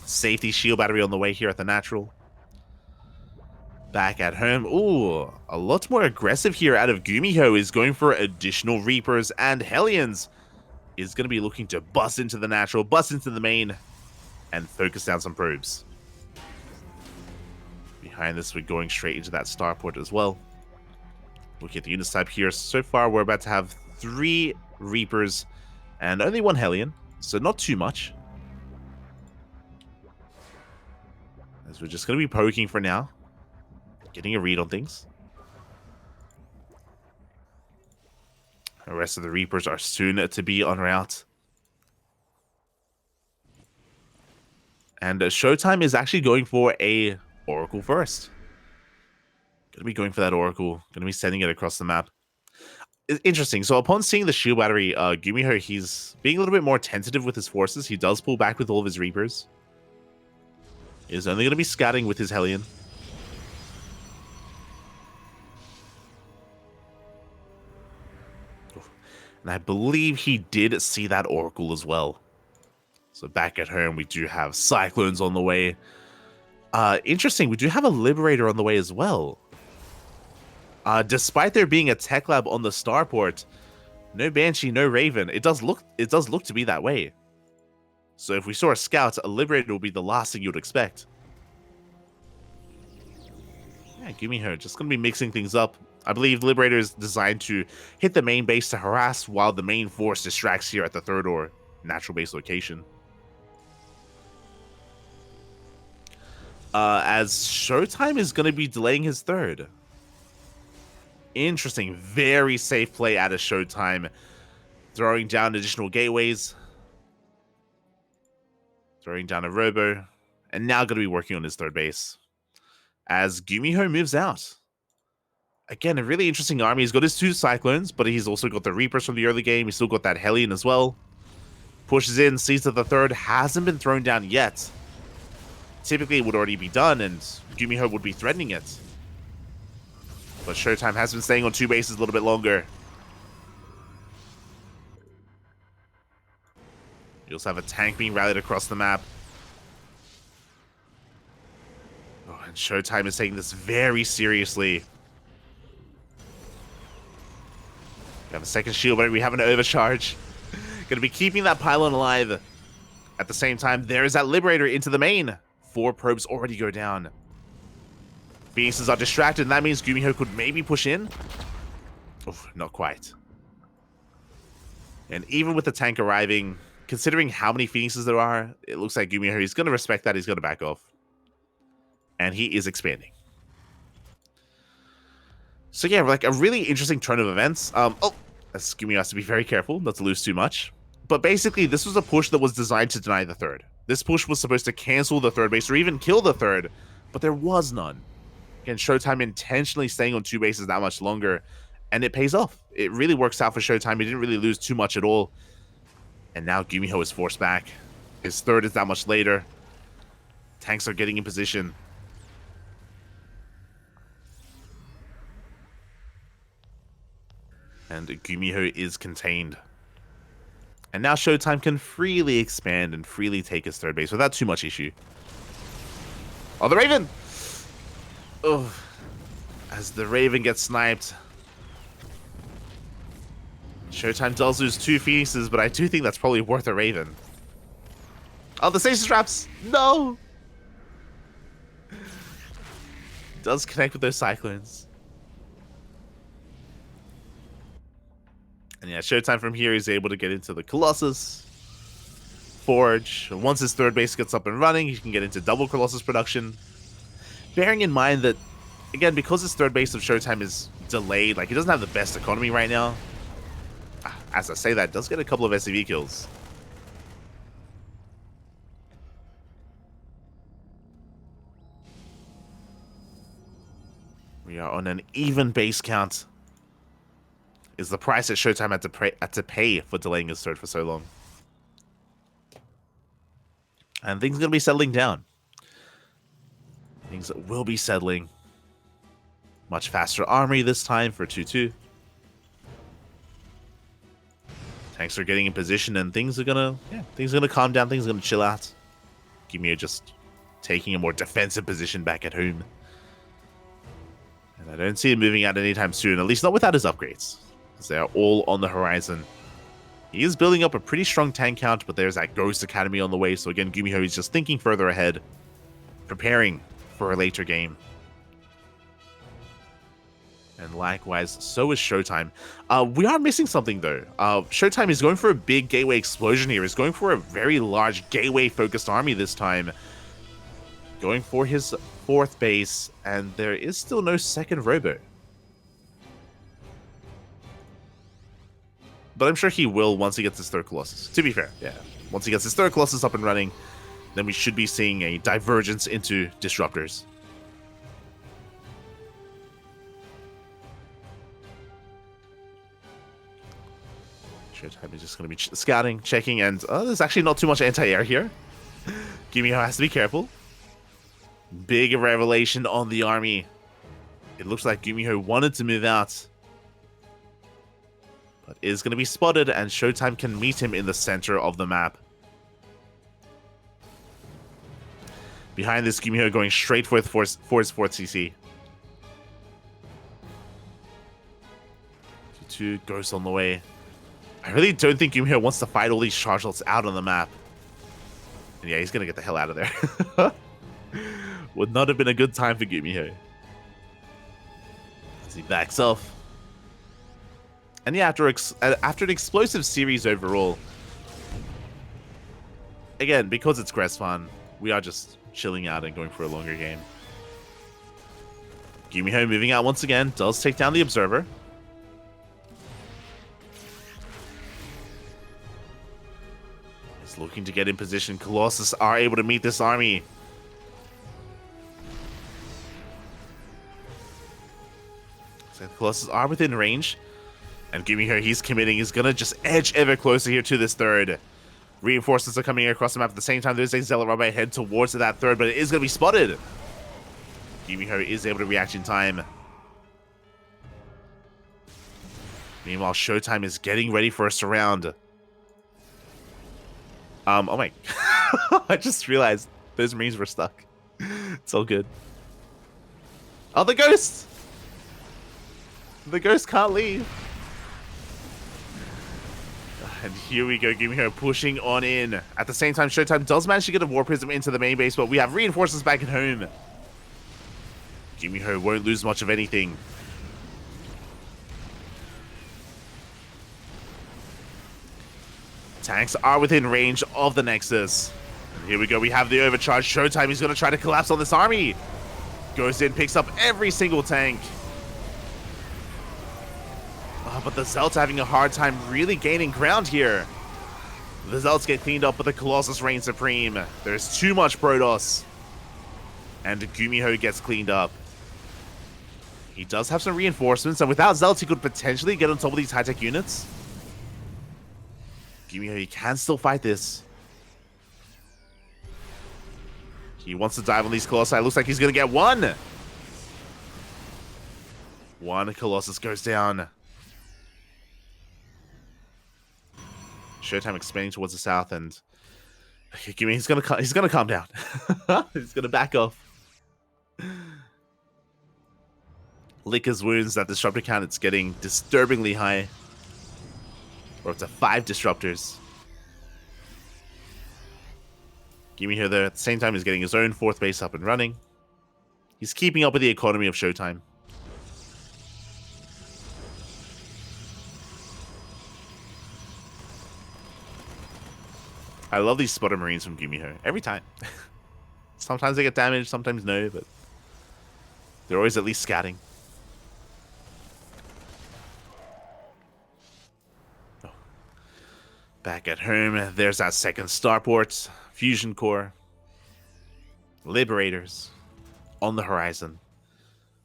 [SPEAKER 1] Safety shield battery on the way here at the natural. Back at home. Ooh, a lot more aggressive here out of GuMiho, is going for additional Reapers and Hellions. Is going to be looking to bust into the natural, bust into the main, and focus down some probes. Behind this, we're going straight into that starport as well. Looking at the units type here, so far we're about to have 3 Reapers and only 1 Hellion, so not too much. As we're just going to be poking for now, getting a read on things. The rest of the Reapers are soon to be en route. And ShoWTimE is actually going for a Oracle first. Going to be going for that Oracle. Going to be sending it across the map. Interesting. So upon seeing the shield battery, GuMiho, he's being a little bit more tentative with his forces. He does pull back with all of his Reapers. He's only going to be scouting with his Hellion. And I believe he did see that Oracle as well. So back at home, we do have Cyclones on the way. Interesting, we do have a Liberator on the way as well. Despite there being a tech lab on the starport, no Banshee, no Raven. It does look to be that way. So if we saw a Scout, a Liberator will be the last thing you'd expect. Yeah, GuMiho just going to be mixing things up. I believe Liberator is designed to hit the main base to harass, while the main force distracts here at the third or natural base location. As ShoWTimE is going to be delaying his third. Interesting. Very safe play out of ShoWTimE. Throwing down additional gateways. Throwing down a Robo. And now going to be working on his third base. As GuMiho moves out. Again, a really interesting army. He's got his 2 Cyclones, but he's also got the Reapers from the early game. He's still got that Hellion as well. Pushes in, sees that the third hasn't been thrown down yet. Typically, it would already be done, and GuMiho would be threatening it. But ShoWTimE has been staying on 2 bases a little bit longer. You also have a tank being rallied across the map. Oh, and ShoWTimE is taking this very seriously. We have a second shield, but we have an overcharge. Going to be keeping that pylon alive. At the same time, there is that Liberator into the main. 4 probes already go down. Phoenixes are distracted, and that means GuMiho could maybe push in. Oof, not quite. And even with the tank arriving, considering how many Phoenixes there are, it looks like GuMiho is going to respect that. He's going to back off. And he is expanding. So yeah, like a really interesting turn of events. GuMiho has to be very careful not to lose too much. But basically, this was a push that was designed to deny the third. This push was supposed to cancel the third base or even kill the third, but there was none. Again, ShoWTimE intentionally staying on 2 bases that much longer, and it pays off. It really works out for ShoWTimE. He didn't really lose too much at all. And now GuMiho is forced back. His third is that much later. Tanks are getting in position. And GuMiho is contained. And now ShoWTimE can freely expand and freely take his third base without too much issue. Oh, the Raven! Oh, as the Raven gets sniped. ShoWTimE does lose 2 Phoenixes, but I do think that's probably worth a Raven. Oh, the stasis traps! No! Does connect with those Cyclones. And yeah, ShoWTimE from here is able to get into the Colossus. Forge. Once his third base gets up and running, he can get into double Colossus production. Bearing in mind that, again, because his third base of ShoWTimE is delayed, like, he doesn't have the best economy right now. As I say that, does get a couple of SCV kills. We are on an even base count. Is the price that ShoWTimE had to pay for delaying his third for so long. And things are going to be settling down. Things will be settling. Much faster armory this time for 2-2. Tanks are getting in position, and things are gonna calm down. Things are gonna chill out. GuMiho just taking a more defensive position back at home, and I don't see him moving out anytime soon. At least not without his upgrades, because they are all on the horizon. He is building up a pretty strong tank count, but there's that Ghost Academy on the way. So again, GuMiho is just thinking further ahead, preparing for a later game. And likewise, so is ShoWTimE. We are missing something, though. ShoWTimE is going for a big gateway explosion here. He's going for a very large gateway-focused army this time. Going for his fourth base, and there is still no second robo. But I'm sure he will once he gets his third Colossus. To be fair, yeah. Once he gets his third Colossus up and running, then we should be seeing a divergence into Disruptors. ShoWTimE is just going to be scouting, checking, and there's actually not too much anti-air here. GuMiho has to be careful. Big revelation on the army. It looks like GuMiho wanted to move out, but is going to be spotted, and ShoWTimE can meet him in the center of the map. Behind this, GuMiho going straight for his fourth CC. 2-2, Ghost on the way. I really don't think GuMiho wants to fight all these chargelets out on the map. And yeah, he's going to get the hell out of there. Would not have been a good time for GuMiho. As he backs off. And yeah, after an explosive series overall, again, because it's Gresfan, we are just chilling out and going for a longer game. GuMiho moving out once again, does take down the Observer. Looking to get in position. Colossus are able to meet this army. So the Colossus are within range. And GuMiho, he's committing. He's going to just edge ever closer here to this third. Reinforcements are coming across the map at the same time. There's a Zealot Rabbi head towards that third, but it is going to be spotted. GuMiho is able to react in time. Meanwhile, ShoWTimE is getting ready for a surround. Oh my, I just realized those Marines were stuck. It's all good. Oh, the Ghost! The Ghost can't leave. And here we go, GuMiho pushing on in. At the same time, ShoWTimE does manage to get a War Prism into the main base, but we have reinforcements back at home. GuMiho won't lose much of anything. Tanks are within range of the Nexus. And here we go, we have the overcharge. ShoWTimE is going to try to collapse on this army. Goes in, picks up every single tank. Oh, but the Zealots are having a hard time really gaining ground here. The Zealots get cleaned up, but the Colossus reigns supreme. There's too much Protoss. And GuMiho gets cleaned up. He does have some reinforcements, and without Zealots, he could potentially get on top of these high-tech units. GuMiho, he can still fight this. He wants to dive on these Colossi. Looks like he's going to get one. One Colossus goes down. ShoWTimE expanding towards the south, and GuMiho, he's gonna calm down. He's gonna back off. Lick his wounds. That disruptor count, it's getting disturbingly high. We're up to 5 disruptors. GuMiho there at the same time is getting his own 4th base up and running. He's keeping up with the economy of ShoWTimE. I love these spotter marines from GuMiho every time. Sometimes they get damaged, sometimes no, but they're always at least scatting. Oh. Back at home, there's that second starport, fusion core, liberators on the horizon.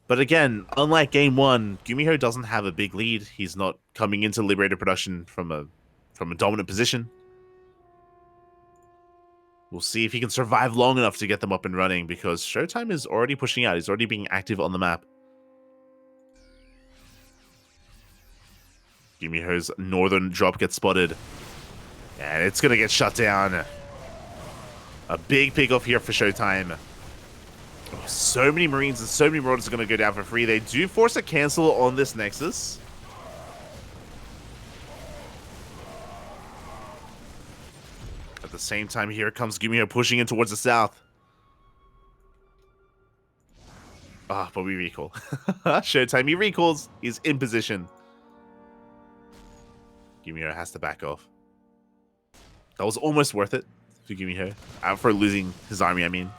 [SPEAKER 1] But again, unlike game one, GuMiho doesn't have a big lead. He's not coming into liberator production from a dominant position. We'll see if he can survive long enough to get them up and running, because ShoWTimE is already pushing out. He's already being active on the map. GuMiho's northern drop gets spotted. And it's going to get shut down. A big pick off here for ShoWTimE. Oh, so many Marines and so many Marauders are going to go down for free. They do force a cancel on this Nexus. At the same time, here comes GuMiho pushing in towards the south. Ah, but we recall. ShoWTimE, he recalls. He's in position. GuMiho has to back off. That was almost worth it for GuMiho. For losing his army, I mean.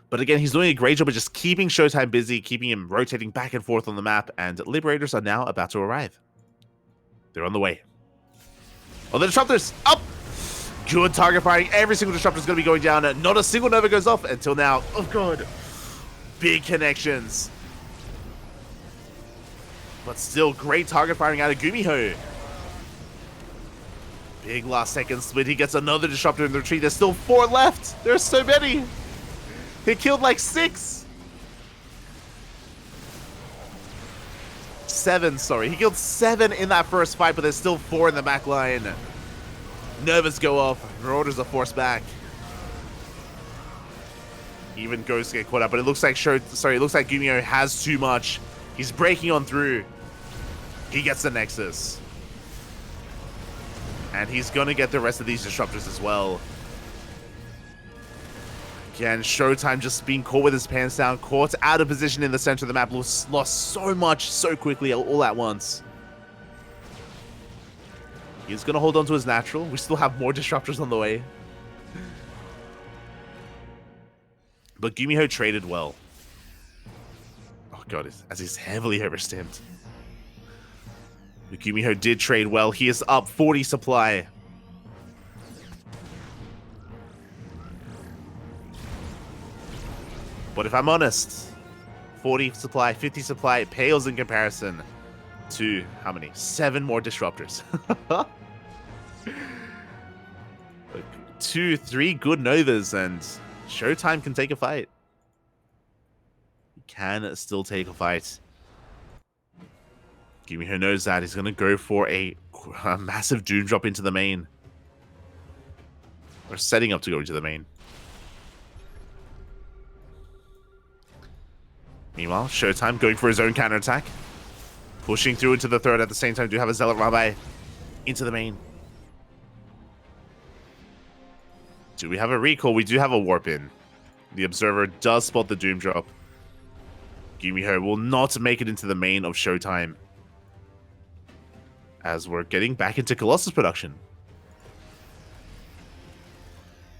[SPEAKER 1] But again, he's doing a great job of just keeping ShoWTimE busy, keeping him rotating back and forth on the map, and Liberators are now about to arrive. They're on the way. Oh, the Disruptors! Up! Good target firing. Every single Disruptor is going to be going down. Not a single Nova goes off until now. Oh, God. Big connections. But still, great target firing out of GuMiho. Big last second split. He gets another Disruptor in the retreat. There's still 4 left. There's so many. He killed like 6. 7, sorry. He killed 7 in that first fight, but there's still 4 in the back line. Novas go off. Marauders are forced back. Even Ghosts get caught up, but it looks like it looks like GuMiho has too much. He's breaking on through. He gets the Nexus. And he's gonna get the rest of these Disruptors as well. Again, ShoWTimE just being caught with his pants down, caught out of position in the center of the map, lost so much so quickly all at once. He's going to hold on to his natural. We still have more Disruptors on the way. But GuMiho traded well. Oh god, as he's heavily overstimmed. But GuMiho did trade well. He is up 40 supply. But if I'm honest, 40 supply, 50 supply, it pales in comparison to, how many? 7 more Disruptors. 2, 3 good Novas, and ShoWTimE can take a fight. He can still take a fight. GuMiho knows that. He's going to go for a massive Doom drop into the main. We're setting up to go into the main. Meanwhile, ShoWTimE going for his own counterattack. Pushing through into the third at the same time. Do have a Zealot Rabbi into the main. Do we have a recall? We do have a warp in. The Observer does spot the Doom drop. GuMiho will not make it into the main of ShoWTimE, as we're getting back into Colossus production.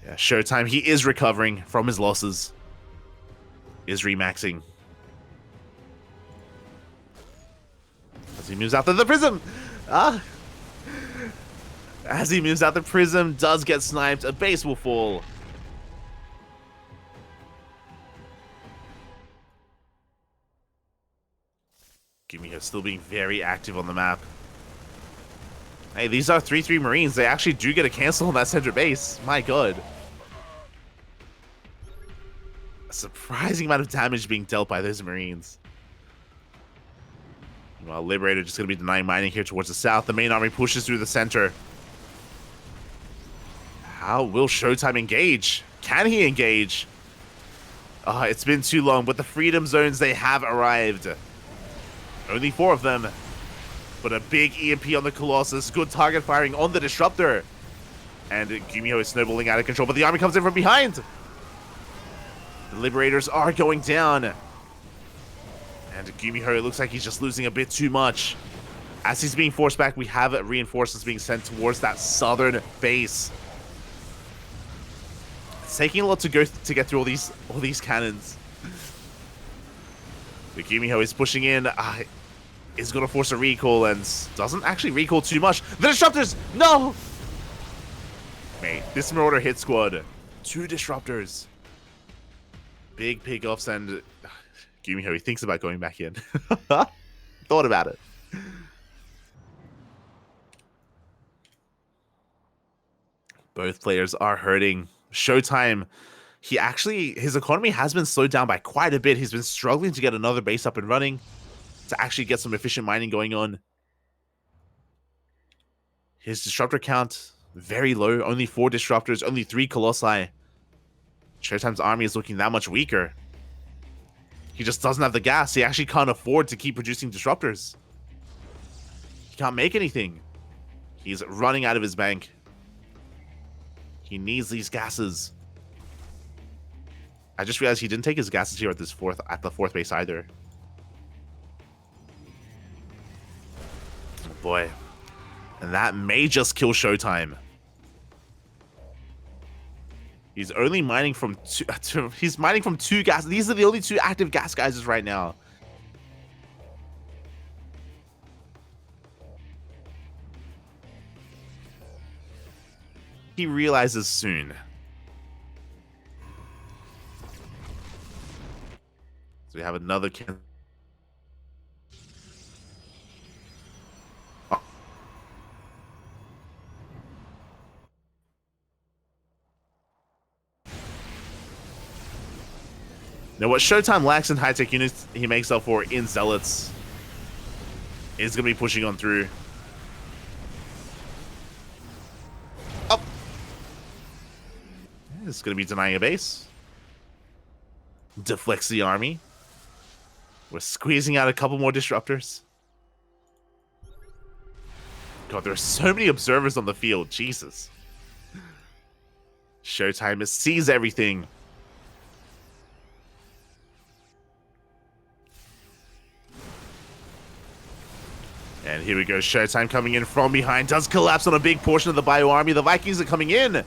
[SPEAKER 1] Yeah, ShoWTimE, he is recovering from his losses. Is remaxing. As he moves out the prism! As he moves out the prism, does get sniped. A base will fall. GuMiho still being very active on the map. Hey, these are 3-3 Marines. They actually do get a cancel on that center base. My god. A surprising amount of damage being dealt by those Marines. Meanwhile, Liberator just going to be denying mining here towards the south. The main army pushes through the center. How will ShoWTimE engage? Can he engage? It's been too long, but the Freedom Zones, they have arrived. Only 4 of them. But a big EMP on the Colossus. Good target firing on the Disruptor. And GuMiho is snowballing out of control, but the army comes in from behind. The Liberators are going down. And GuMiho, it looks like he's just losing a bit too much. As he's being forced back, we have reinforcements being sent towards that southern base. It's taking a lot to get through all these cannons. But GuMiho is pushing in. Is going to force a recall and doesn't actually recall too much. The Disruptors! No! Mate, this Marauder hit squad. 2 Disruptors. Big pickoffs and GuMiho, he thinks about going back in. Thought about it. Both players are hurting. ShoWTimE, his economy has been slowed down by quite a bit. He's been struggling to get another base up and running, to actually get some efficient mining going on. His disruptor count, very low. Only 4 disruptors, only 3 colossi. ShoWTimE's army is looking that much weaker. He just doesn't have the gas. He actually can't afford to keep producing disruptors. He can't make anything. He's running out of his bank. He needs these gases. I just realized he didn't take his gases here at the 4th base either. Oh boy. And that may just kill ShoWTimE. He's only mining from 2 he's mining from 2 gas. These are the only 2 active gas geysers right now. He realizes soon. So we have another can. Now, what ShoWTimE lacks in high-tech units, he makes up for in Zealots. He's going to be pushing on through. Up. This is going to be denying a base. Deflects the army. We're squeezing out a couple more disruptors. God, there are so many observers on the field. Jesus. ShoWTimE sees everything. And here we go, ShoWTimE coming in from behind, does collapse on a big portion of the Bio army. The Vikings are coming in. And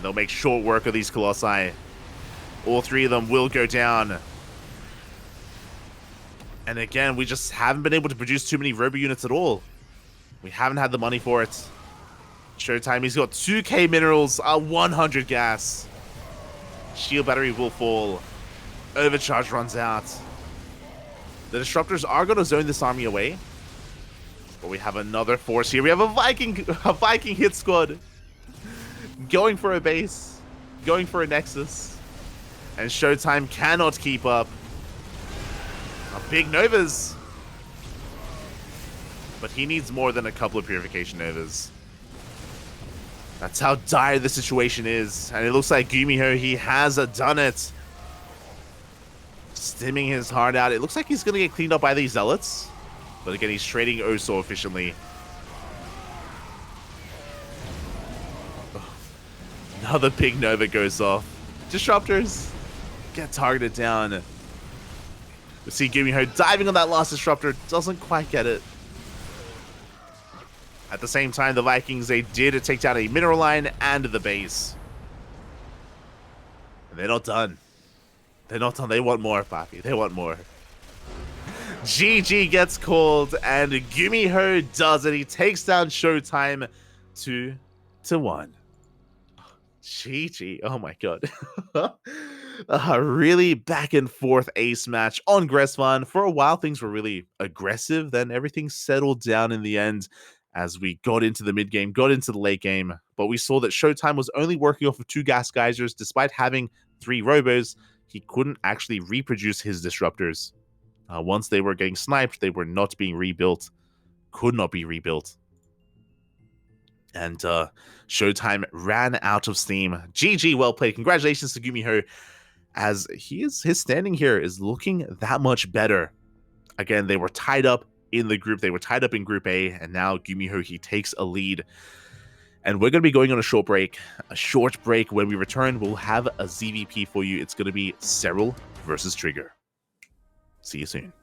[SPEAKER 1] they'll make short work of these Colossi. All 3 of them will go down. And again, we just haven't been able to produce too many Robo units at all. We haven't had the money for it. ShoWTimE, he's got 2k minerals, 100 gas. Shield battery will fall. Overcharge runs out. The Disruptors are going to zone this army away. But we have another force here. We have a Viking hit squad. Going for a base. Going for a Nexus. And ShoWTimE cannot keep up. Big Novas. But he needs more than a couple of Purification Novas. That's how dire the situation is. And it looks like GuMiho, he has done it. Stimming his heart out. It looks like he's going to get cleaned up by these Zealots. But again, he's trading oh so efficiently. Another big Nova goes off. Disruptors get targeted down. We see GuMiho diving on that last Disruptor. Doesn't quite get it. At the same time, the Vikings, they did take down a mineral line and the base. And they're not done. They're not done. They want more, Papi. They want more. GG gets called, and GuMiho does it. He takes down ShoWTimE 2-1. GG. Oh my god. A really back and forth ace match on Gressvan. For a while, things were really aggressive. Then everything settled down in the end as we got into the mid game, got into the late game. But we saw that ShoWTimE was only working off of 2 gas geysers despite having 3 robos. He couldn't actually reproduce his disruptors. Once they were getting sniped, they were not being rebuilt. Could not be rebuilt. And ShoWTimE ran out of steam. GG, well played. Congratulations to GuMiho, as his standing here is looking that much better. Again, they were tied up in the group. They were tied up in Group A, and now GuMiho, he takes a lead. And we're going to be going on a short break. A short break. When we return, we'll have a ZVP for you. It's going to be Serral versus Trigger. See you soon.